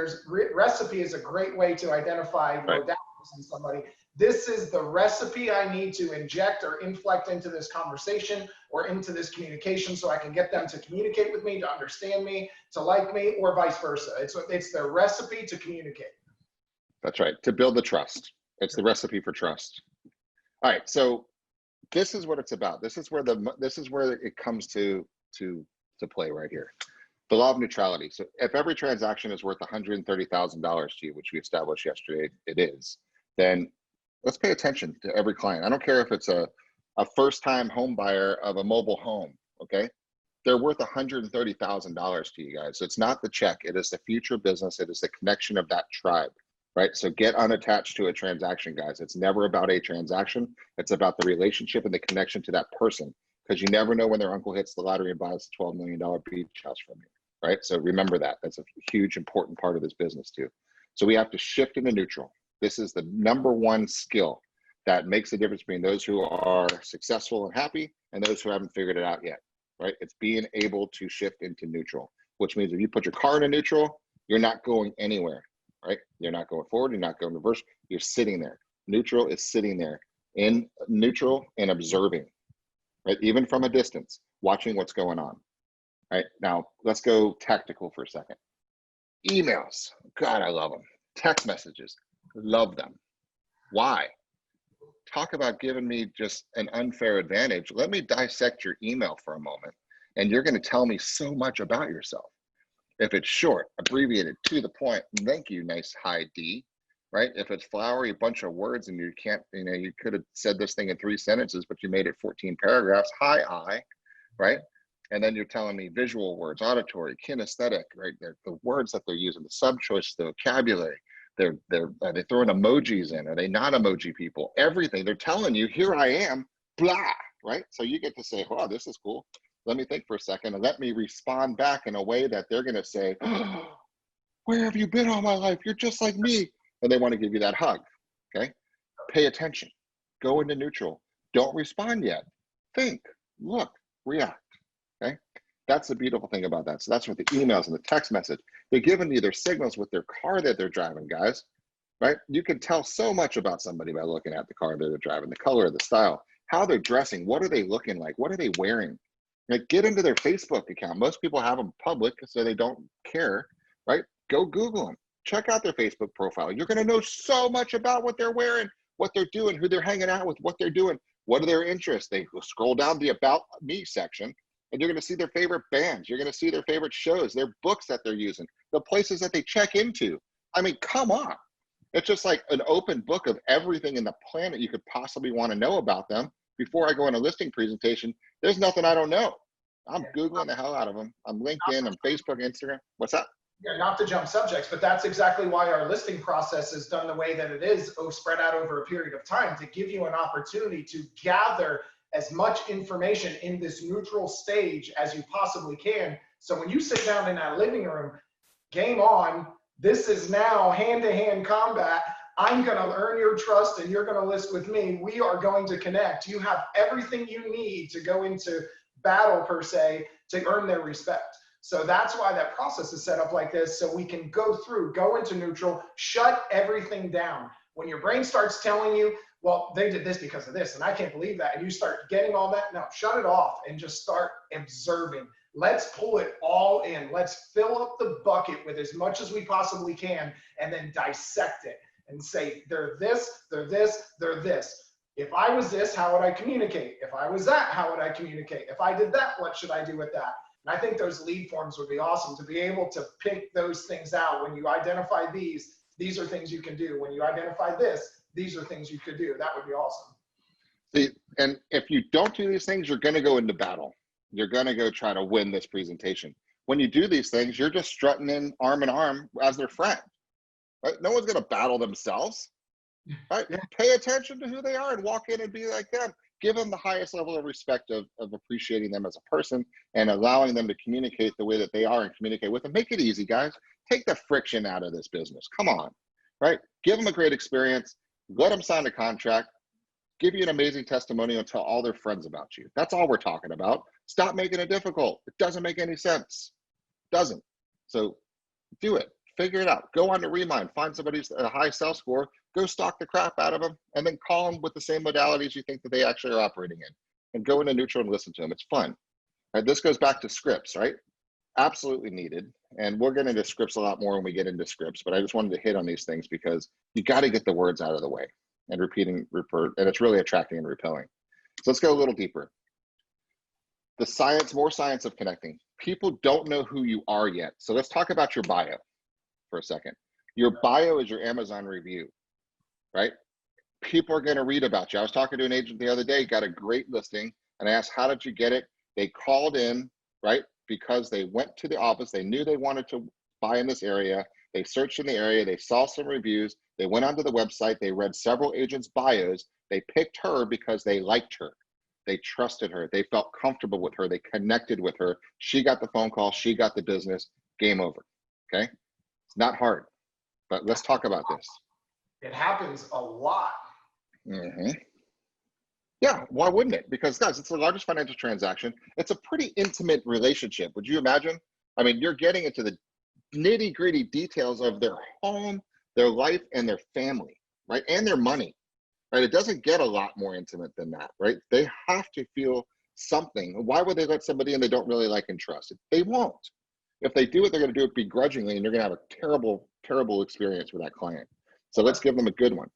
recipe is a great way to identify modalities in somebody. This is the recipe I need to inject or inflect into this conversation or into this communication so I can get them to communicate with me, to understand me, to like me, or vice versa. It's the recipe to communicate. That's right, to build the trust. It's the recipe for trust. All right, so this is what it's about. This is where it comes to play right here. The law of neutrality. So if every transaction is worth $130,000 to you, which we established yesterday it is, then let's pay attention to every client. I don't care if it's a first-time home buyer of a mobile home, okay? They're worth $130,000 to you guys. So it's not the check, it is the future business, it is the connection of that tribe, right? So get unattached to a transaction, guys. It's never about a transaction. It's about the relationship and the connection to that person, because you never know when their uncle hits the lottery and buys a $12 million beach house from you, right? So remember that. That's a huge, important part of this business too. So we have to shift into neutral. This is the #1 skill that makes the difference between those who are successful and happy and those who haven't figured it out yet, right? It's being able to shift into neutral, which means if you put your car into neutral, you're not going anywhere, right? You're not going forward, you're not going reverse, you're sitting there. Neutral is sitting there in neutral and observing, right? Even from a distance, watching what's going on, right? Now, let's go tactical for a second. Emails, God, I love them. Text messages, love them. Why? talk about giving me just an unfair advantage. Let me dissect your email for a moment. And you're going to tell me so much about yourself. If it's short, abbreviated, to the point, thank you, nice high D, right? If it's flowery, a bunch of words and you can't, you could have said this thing in 3 sentences, but you made it 14 paragraphs, high I, right? And then you're telling me visual words, auditory, kinesthetic, right? The words that they're using, the sub-choice, the vocabulary, are they throwing emojis in? Are they not emoji people? Everything. They're telling you, here I am, blah, right? So you get to say, wow, this is cool. Let me think for a second and let me respond back in a way that they're going to say, oh, where have you been all my life? You're just like me. And they want to give you that hug. Okay. Pay attention. Go into neutral. Don't respond yet. Think, look, react. Okay. That's the beautiful thing about that. So that's what the emails and the text message, they're giving you their signals with their car that they're driving, guys. Right. You can tell so much about somebody by looking at the car that they're driving, the color, the style, how they're dressing. What are they looking like? What are they wearing? Like, get into their Facebook account. Most people have them public so they don't care, right? Go Google them. Check out their Facebook profile. You're going to know so much about what they're wearing, what they're doing, who they're hanging out with, what they're doing, what are their interests. They will scroll down the About Me section, and you're going to see their favorite bands. You're going to see their favorite shows, their books that they're using, the places that they check into. I mean, come on. It's just like an open book of everything in the planet you could possibly want to know about them. Before I go on a listing presentation, there's nothing I don't know. I'm Googling the hell out of them. I'm LinkedIn, I'm Facebook, Instagram. What's that? Yeah, not to jump subjects, but that's exactly why our listing process is done the way that it is, spread out over a period of time, to give you an opportunity to gather as much information in this neutral stage as you possibly can. So when you sit down in that living room, game on. This is now hand-to-hand combat. I'm going to earn your trust and you're going to list with me. We are going to connect. You have everything you need to go into battle, per se, to earn their respect. So that's why that process is set up like this, so we can go through, go into neutral, shut everything down. When your brain starts telling you, well, they did this because of this, and I can't believe that, and you start getting all that, no, shut it off and just start observing. Let's pull it all in. Let's fill up the bucket with as much as we possibly can, and then dissect it and say, they're this, they're this, they're this. If I was this, how would I communicate? If I was that, how would I communicate? If I did that, what should I do with that? And I think those lead forms would be awesome to be able to pick those things out. When you identify these are things you can do. When you identify this, these are things you could do. That would be awesome. See, and if you don't do these things, you're going to go into battle. You're going to go try to win this presentation. When you do these things, you're just strutting in arm as their friend. Right? No one's going to battle themselves. Right? Yeah. Pay attention to who they are and walk in and be like them. Give them the highest level of respect of appreciating them as a person and allowing them to communicate the way that they are and communicate with them. Make it easy, guys. Take the friction out of this business. Come on, right? Give them a great experience. Let them sign a contract. Give you an amazing testimonial and tell all their friends about you. That's all we're talking about. Stop making it difficult. It doesn't make any sense. Doesn't. So do it. Figure it out. Go on to Remind. Find somebody who's a high sell score. Go stalk the crap out of them, and then call them with the same modalities you think that they actually are operating in. And go into neutral and listen to them. It's fun. Right? This goes back to scripts, right? Absolutely needed. And we'll get into scripts a lot more when we get into scripts, but I just wanted to hit on these things because you got to get the words out of the way and and it's really attracting and repelling. So let's go a little deeper. The science, more science of connecting. People don't know who you are yet. So let's talk about your bio for a second. Your bio is your Amazon review, right? People are going to read about you. I was talking to an agent the other day, got a great listing, and I asked, how did you get it? They called in, right? Because they went to the office. They knew they wanted to buy in this area. They searched in the area. They saw some reviews. They went onto the website. They read several agents' bios. They picked her because they liked her. They trusted her. They felt comfortable with her. They connected with her. She got the phone call. She got the business. Game over. Okay? It's not hard, but let's talk about this. It happens a lot. Mm-hmm. Yeah, why wouldn't it? Because guys, it's the largest financial transaction. It's a pretty intimate relationship. Would you imagine? I mean, you're getting into the nitty-gritty details of their home, their life, and their family, right? And their money, right? It doesn't get a lot more intimate than that, right? They have to feel something. Why would they let somebody in they don't really like and trust? They won't. If they do it, they're going to do it begrudgingly, and you're going to have a terrible, terrible experience with that client. So let's give them a good one.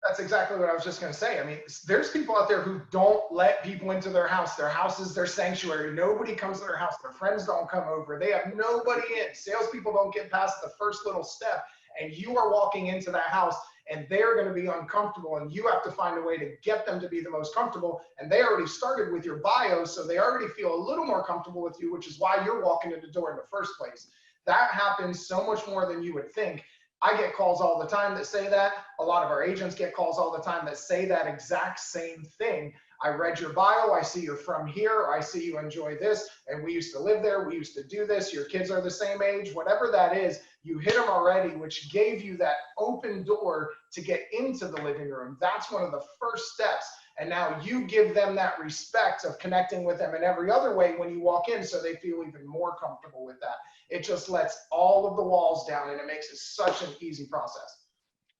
That's exactly what I was just going to say. I mean, there's people out there who don't let people into their house. Their house is their sanctuary. Nobody comes to their house. Their friends don't come over. They have nobody in. Salespeople don't get past the first little step. And you are walking into that house and they're going to be uncomfortable. And you have to find a way to get them to be the most comfortable. And they already started with your bio. So they already feel a little more comfortable with you, which is why you're walking in the door in the first place. That happens so much more than you would think. I get calls all the time that say that. A lot of our agents get calls all the time that say that exact same thing. I read your bio. I see you're from here. I see you enjoy this. And we used to live there. We used to do this. Your kids are the same age. Whatever that is, you hit them already, which gave you that open door to get into the living room. That's one of the first steps. And now you give them that respect of connecting with them in every other way when you walk in, so they feel even more comfortable with that. It just lets all of the walls down and it makes it such an easy process.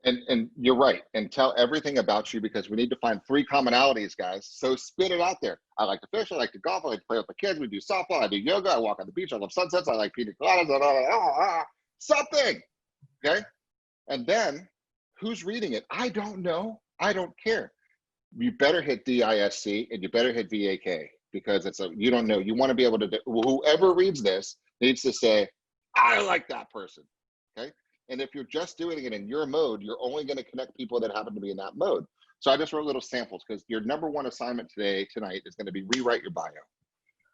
And you're right. And tell everything about you, because we need to find 3 commonalities, guys. So spit it out there. I like to fish. I like to golf. I like to play with my kids. We do softball. I do yoga. I walk on the beach. I love sunsets. I like pina coladas. Something. Okay. And then who's reading it? I don't know. I don't care. You better hit DISC and you better hit VAK, because it's you don't know. You want to be able to, whoever reads this needs to say, I like that person. Okay. And if you're just doing it in your mode, you're only going to connect people that happen to be in that mode. So I just wrote little samples, because your number 1 assignment tonight is going to be rewrite your bio,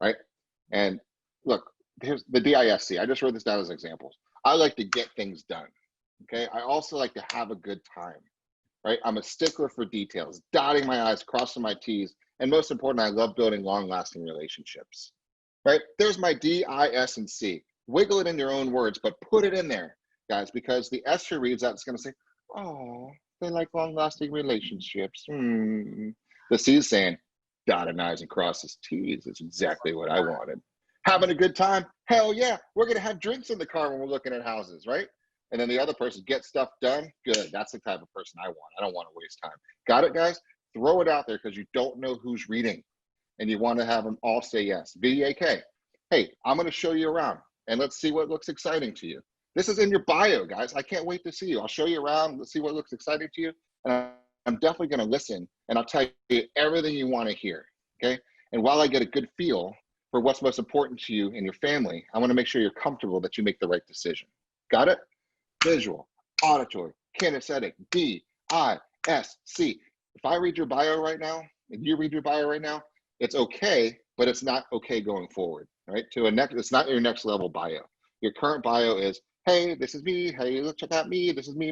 right? And look, here's the DISC. I just wrote this down as examples. I like to get things done. Okay. I also like to have a good time, right? I'm a stickler for details, dotting my I's, crossing my T's. And most important, I love building long-lasting relationships, right? There's my D, I, S, and C. Wiggle it in your own words, but put it in there, guys, because the S who reads that is going to say, oh, they like long-lasting relationships. The C is saying, dotted I's and crosses T's. It's exactly what I wanted. Having a good time? Hell yeah. We're going to have drinks in the car when we're looking at houses, right? And then the other person gets stuff done. Good. That's the type of person I want. I don't want to waste time. Got it, guys? Throw it out there, because you don't know who's reading and you want to have them all say yes. VAK. Hey, I'm going to show you around and let's see what looks exciting to you. This is in your bio, guys. I can't wait to see you. I'll show you around. Let's see what looks exciting to you. And I'm definitely going to listen, and I'll tell you everything you want to hear. Okay. And while I get a good feel for what's most important to you and your family, I want to make sure you're comfortable that you make the right decision. Got it? Visual, auditory, kinesthetic, D, I, S, C. If I read your bio right now, and you read your bio right now, it's okay, but it's not okay going forward, right? It's not your next level bio. Your current bio is, hey, this is me. Hey, look, check out me. This is me.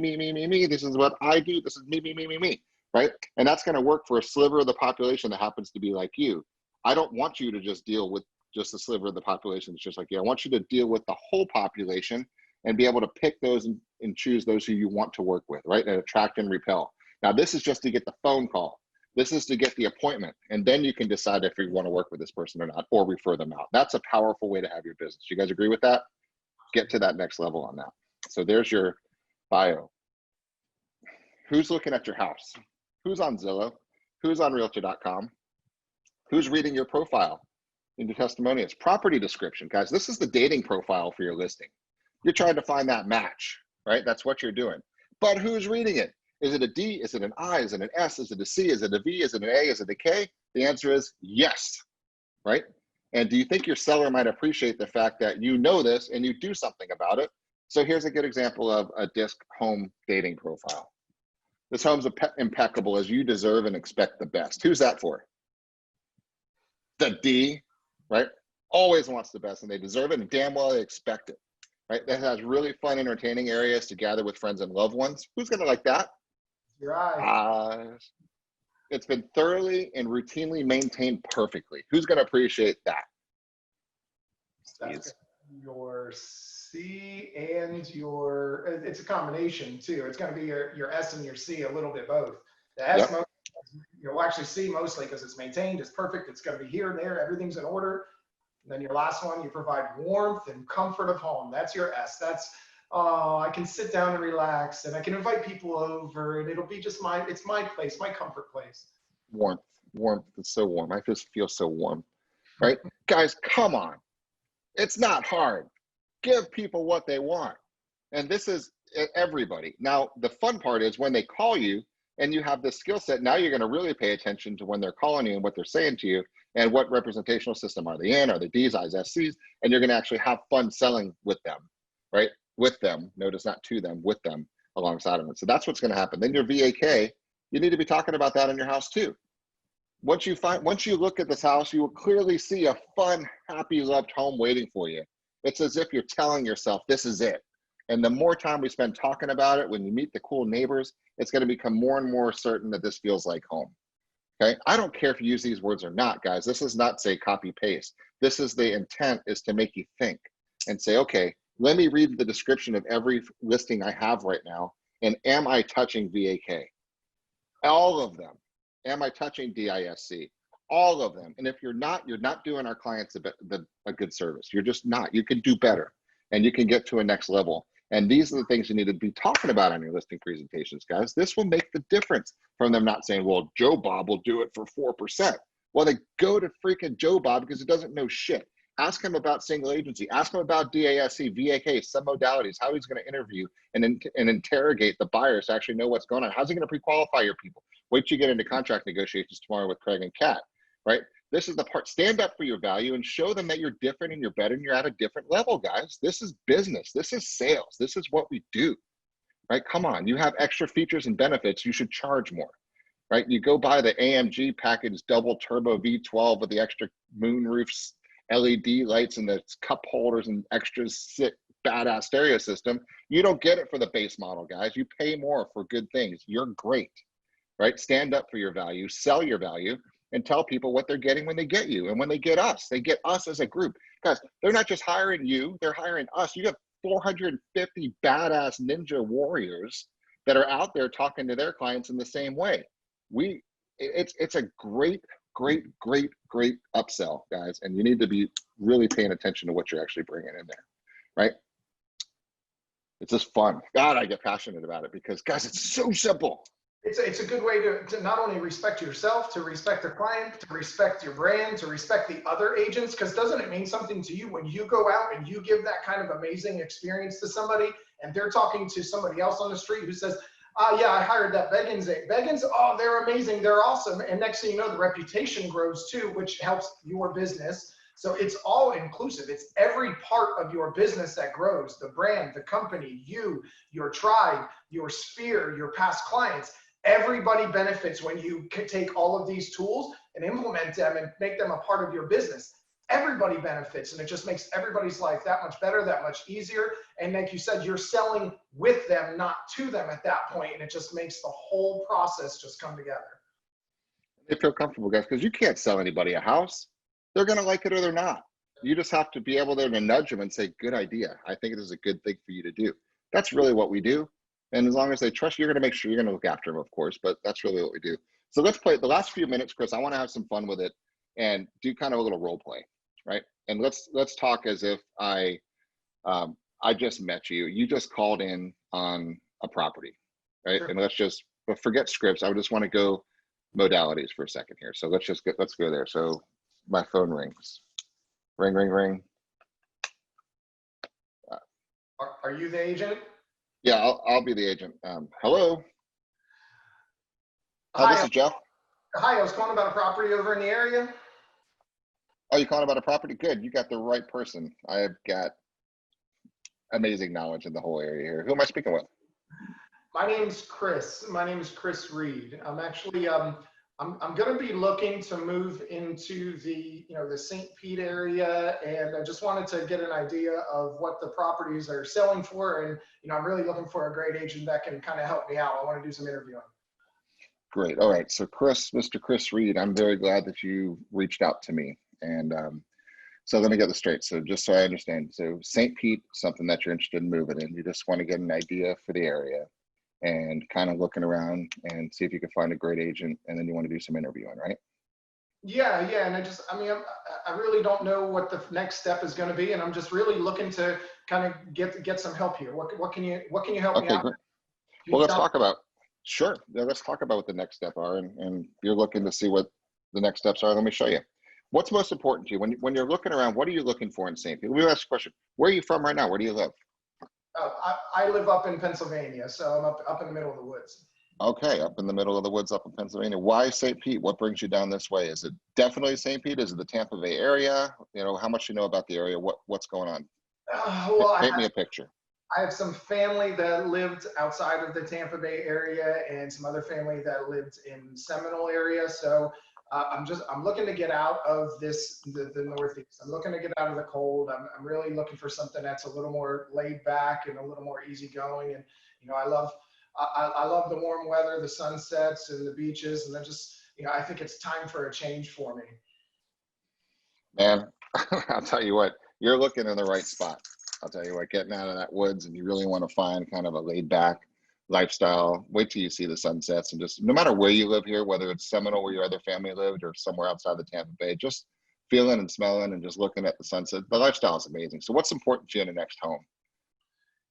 This is what I do. This is me, right? And that's going to work for a sliver of the population that happens to be like you. I don't want you to just deal with just a sliver of the population that's just like you. I want you to deal with the whole population and be able to pick those and choose those who you want to work with, right? And attract and repel. Now, this is just to get the phone call. This is to get the appointment. And then you can decide if you want to work with this person or not, or refer them out. That's a powerful way to have your business. You guys agree with that? Get to that next level on that. So there's your bio. Who's looking at your house? Who's on Zillow? Who's on Realtor.com? Who's reading your profile in your testimonials? Property description, guys. This is the dating profile for your listing. You're trying to find that match, right? That's what you're doing. But who's reading it? Is it a D? Is it an I? Is it an S? Is it a C? Is it a V? Is it an A? Is it a K? The answer is yes, right? And do you think your seller might appreciate the fact that you know this and you do something about it? So here's a good example of a disc home dating profile. This home's impeccable, as you deserve and expect the best. Who's that for? The D, right? Always wants the best, and they deserve it, and damn well they expect it. Right? That has really fun, entertaining areas to gather with friends and loved ones. Who's going to like that? Your eyes. It's been thoroughly and routinely maintained perfectly. Who's going to appreciate that? That's your C and your, it's a combination too. It's going to be your S and your C, a little bit both. The S, Yep. You'll actually see mostly because it's maintained, it's perfect, it's going to be here and there, everything's in order. And then your last one, you provide warmth and comfort of home. That's your S. That's, I can sit down and relax, and I can invite people over, and it'll be just it's my place, my comfort place. Warmth. It's so warm. I just feel so warm, right? Guys, come on. It's not hard. Give people what they want. And this is everybody. Now, the fun part is when they call you and you have this skill set. Now you're going to really pay attention to when they're calling you and what they're saying to you, and what representational system are they in? Are they D's, I's, SC's? And you're going to actually have fun selling with them, right? With them. Notice not to them, with them alongside of it. So that's what's going to happen. Then your VAK, you need to be talking about that in your house too. Once you look at this house, you will clearly see a fun, happy, loved home waiting for you. It's as if you're telling yourself, this is it. And the more time we spend talking about it, when you meet the cool neighbors, it's going to become more and more certain that this feels like home. Okay. I don't care if you use these words or not, guys. This is not say copy paste. This is the intent, is to make you think and say, okay, let me read the description of every listing I have right now. And am I touching VAK? All of them. Am I touching DISC? All of them. And if you're not doing our clients a good service. You're just not. You can do better, and you can get to a next level. And these are the things you need to be talking about on your listing presentations, guys. This will make the difference from them not saying, well, Joe Bob will do it for 4%. Well, they go to freaking Joe Bob because he doesn't know shit. Ask him about single agency. Ask him about DASC, VAK, some modalities, how he's going to interview and interrogate the buyers to actually know what's going on. How's he going to pre-qualify your people? Wait till you get into contract negotiations tomorrow with Craig and Kat, right? This is the part. Stand up for your value and show them that you're different and you're better and you're at a different level, guys. This is business. This is sales. This is what we do, right? Come on. You have extra features and benefits. You should charge more, right? You go buy the AMG package double turbo V12 with the extra moonroofs, LED lights, and the cup holders and extra sick badass stereo system. You don't get it for the base model, guys. You pay more for good things. You're great, right? Stand up for your value, sell your value, and tell people what they're getting when they get you. And when they get us as a group. Guys, they're not just hiring you, they're hiring us. You have 450 badass ninja warriors that are out there talking to their clients in the same way. It's a great upsell, guys. And you need to be really paying attention to what you're actually bringing in there, right? It's just fun. God, I get passionate about it because, guys, it's so simple. It's a good way to not only respect yourself, to respect the client, to respect your brand, to respect the other agents. Because doesn't it mean something to you when you go out and you give that kind of amazing experience to somebody and they're talking to somebody else on the street who says, yeah, I hired that Beggins. Beggins, oh, they're amazing. They're awesome. And next thing you know, the reputation grows too, which helps your business. So it's all inclusive. It's every part of your business that grows: the brand, the company, you, your tribe, your sphere, your past clients. Everybody benefits when you can take all of these tools and implement them and make them a part of your business. Everybody benefits, and it just makes everybody's life that much better, that much easier. And like you said, you're selling with them, not to them at that point, and it just makes the whole process just come together. They feel comfortable, guys, because you can't sell anybody a house. They're going to like it or they're not. You just have to be able to nudge them and say, good idea. I think it is a good thing for you to do. That's really what we do. And as long as they trust you, you're going to make sure you're going to look after them, of course, but that's really what we do. So let's play the last few minutes, Chris. I want to have some fun with it and do kind of a little role play, right? And let's talk as if I just met you. You just called in on a property, right? Sure. And but forget scripts. I just want to go modalities for a second here. So let's go there. So my phone rings. Ring, ring, ring. Are you the agent? Yeah, I'll be the agent. Hello. Hi, this is Jeff. Hi, I was calling about a property over in the area. Oh, you calling about a property? Good, you got the right person. I've got amazing knowledge in the whole area here. Who am I speaking with? My name's Chris. My name is Chris Reed. I'm actually I'm going to be looking to move into the St. Pete area, and I just wanted to get an idea of what the properties are selling for, and I'm really looking for a great agent that can kind of help me out. I want to do some interviewing. Great. All right. So Mr. Chris Reed, I'm very glad that you reached out to me, and so let me get this straight. So just so I understand, so St. Pete, something that you're interested in moving in, you just want to get an idea for the area and kind of looking around and see if you can find a great agent, and then you want to do some interviewing, right? Yeah. And I really don't know what the next step is going to be, and I'm just really looking to kind of get some help here. What can you help me out? Great. Well, let's talk about what the next step are, and you're looking to see what the next steps are. Let me show you. What's most important to you when you're looking around? What are you looking for in St. Pete? Let me ask you a question. Where are you from right now? Where do you live? I live up in Pennsylvania, so I'm up in the middle of the woods. Okay, up in the middle of the woods up in Pennsylvania. Why St. Pete? What brings you down this way? Is it definitely St. Pete? Is it the Tampa Bay area? You know, how much you know about the area? What's going on? Well, Paint me a picture. I have some family that lived outside of the Tampa Bay area and some other family that lived in Seminole area. So I'm looking to get out of the Northeast. I'm looking to get out of the cold. I'm really looking for something that's a little more laid back and a little more easygoing. And, you know, I love the warm weather, the sunsets and the beaches. And then just, you know, I think it's time for a change for me. Man, I'll tell you what, you're looking in the right spot. I'll tell you what, getting out of that woods and you really want to find kind of a laid back lifestyle, wait till you see the sunsets, and just no matter where you live here, whether it's Seminole where your other family lived or somewhere outside the Tampa Bay, just feeling and smelling and just looking at the sunset. The lifestyle is amazing. So what's important to you in the next home?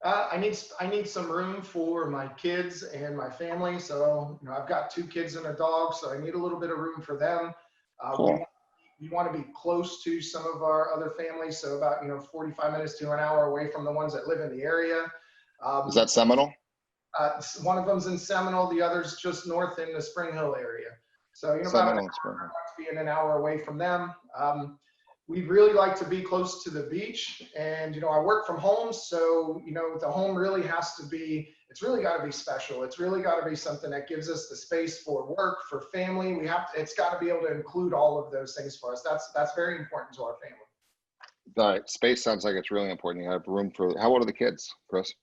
I need some room for my kids and my family. So, you know, I've got 2 kids and a dog, so I need a little bit of room for them. Cool. We want to be close to some of our other families, so about, you know, 45 minutes to an hour away from the ones that live in the area. Is that Seminole? One of them's in Seminole, the other's just north in the Spring Hill area. So, you know, about Seminole and Spring Hill. being an hour away from them. We'd really like to be close to the beach, and, you know, I work from home, so, you know, the home really has to be, it's really got to be special. It's really got to be something that gives us the space for work, for family. It's got to be able to include all of those things for us. That's very important to our family. All right, space sounds like it's really important. You have room for, how old are the kids, Chris?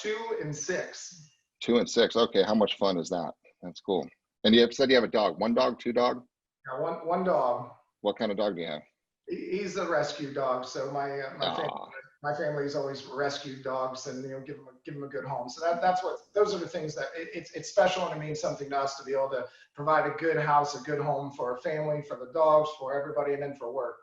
2 and 6. 2 and 6. Okay, how much fun is that? That's cool. And you said you have a dog. 1 dog, 2 dog? Yeah, one dog. What kind of dog do you have? He's a rescue dog, so my family's always rescued dogs, and, you know, give them a good home. So those are the things that it's special, and it means something to us to be able to provide a good house, a good home for our family, for the dogs, for everybody, and then for work.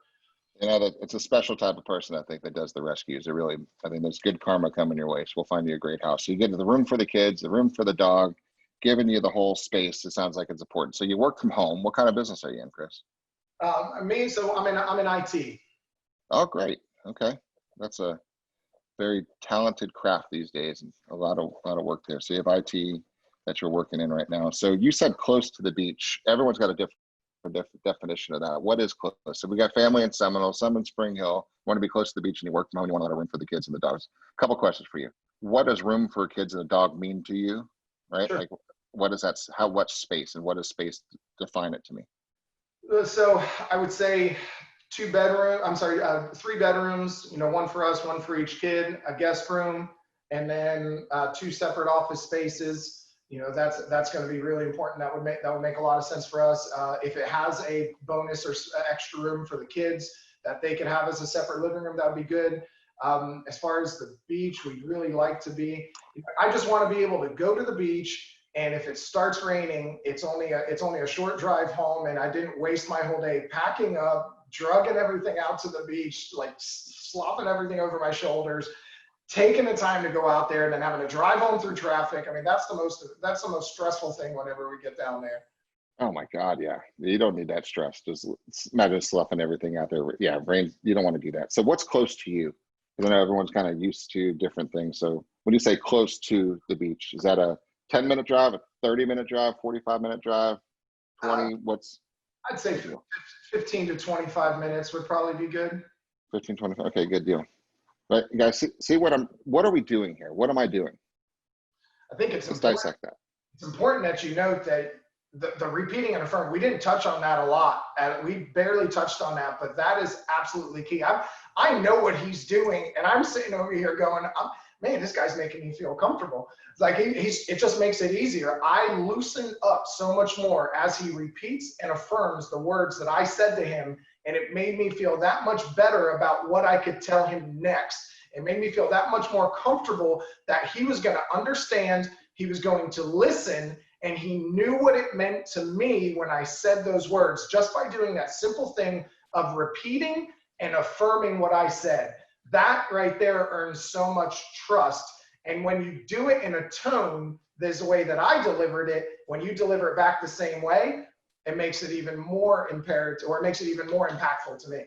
You know, that it's a special type of person, I think, that does the rescues. I think there's good karma coming your way. So we'll find you a great house. So you get the room for the kids, the room for the dog, giving you the whole space. It sounds like it's important. So you work from home. What kind of business are you in, Chris? I'm in IT. Oh, great. Okay. That's a very talented craft these days, and a lot of work there. So you have IT that you're working in right now. So you said close to the beach. Everyone's got a different definition of that. What is close? So we got family in Seminole, some in Spring Hill. Want to be close to the beach, and you work from home. You want a lot of room for the kids and the dogs. A couple questions for you. What does room for kids and a dog mean to you? Right? Sure. Like, what is that? How much space, and what does space define it to me? So I would say 3 bedrooms, you know, 1 for us, 1 for each kid, a guest room, and then 2 separate office spaces. You know, that's going to be really important. That would make a lot of sense for us. If it has a bonus or extra room for the kids that they could have as a separate living room, that would be good. As far as the beach, we'd really like to be, I just want to be able to go to the beach, and if it starts raining, it's only a short drive home, and I didn't waste my whole day packing up, drugging everything out to the beach, like slopping everything over my shoulders, taking the time to go out there, and then having to drive home through traffic. I mean, that's the most stressful thing whenever we get down there. Oh my God, yeah. You don't need that stress. Just imagine sloughing everything out there. Yeah, rain, you don't want to do that. So what's close to you? Because I know everyone's kind of used to different things. So when you say close to the beach, is that a 10-minute drive, a 30-minute drive, 45-minute drive, 20? I'd say 15 to 25 minutes would probably be good. 15, 25. Okay, good deal. But you guys, see what are we doing here? What am I doing? I think Let's dissect that. It's important that you note that the repeating and affirming, we didn't touch on that a lot. We barely touched on that, but that is absolutely key. I know what he's doing, and I'm sitting over here going, man, this guy's making me feel comfortable. It's like it just makes it easier. I loosen up so much more as he repeats and affirms the words that I said to him, and it made me feel that much better about what I could tell him next. It made me feel that much more comfortable that he was going to understand, he was going to listen, and he knew what it meant to me when I said those words, just by doing that simple thing of repeating and affirming what I said. That right there earns so much trust. And when you do it in a tone, there's a way that I delivered it. When you deliver it back the same way, it makes it even more imperative, or it makes it even more impactful to me.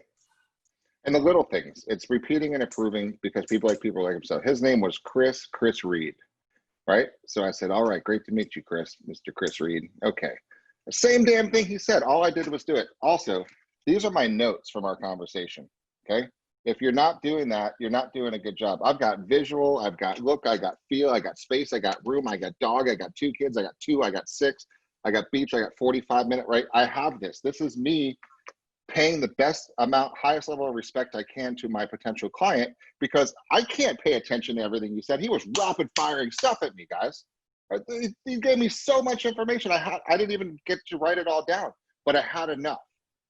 And the little things, it's repeating and approving, because people like himself. His name was Chris Reed. right? So I said, all right, great to meet you, Chris, Mr. Chris Reed. Okay. The same damn thing he said. All I did was do it. Also, these are my notes from our conversation. Okay. If you're not doing that, you're not doing a good job. I've got visual, I've got look, I got feel, I got space, I got room, I got dog, I got 2 kids, I got 2, I got 6, I got beach, I got 45-minute, right? I have this. This is me paying the best amount, highest level of respect I can to my potential client, because I can't pay attention to everything you said. He was rapid firing stuff at me, guys. He gave me so much information. I didn't even get to write it all down, but I had enough,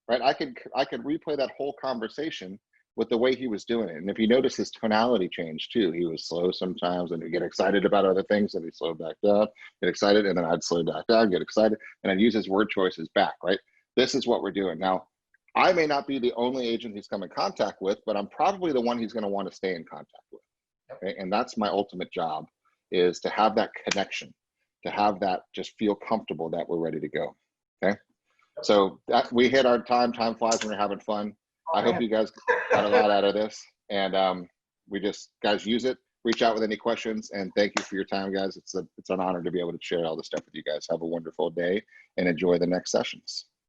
right? I could replay that whole conversation with the way he was doing it. And if you notice his tonality change too, he was slow sometimes and he'd get excited about other things and he'd slow back down, get excited, and then I'd slow back down, get excited, and I'd use his word choices back, right? This is what we're doing. Now, I may not be the only agent he's come in contact with, but I'm probably the one he's going to want to stay in contact with. Okay? And that's my ultimate job, is to have that connection, to have that just feel comfortable that we're ready to go. Okay. So that, we hit our time flies when we're having fun. I hope you guys got a lot out of this, and we just, guys, use it, reach out with any questions, and thank you for your time, guys. It's an honor to be able to share all this stuff with you guys. Have a wonderful day and enjoy the next sessions.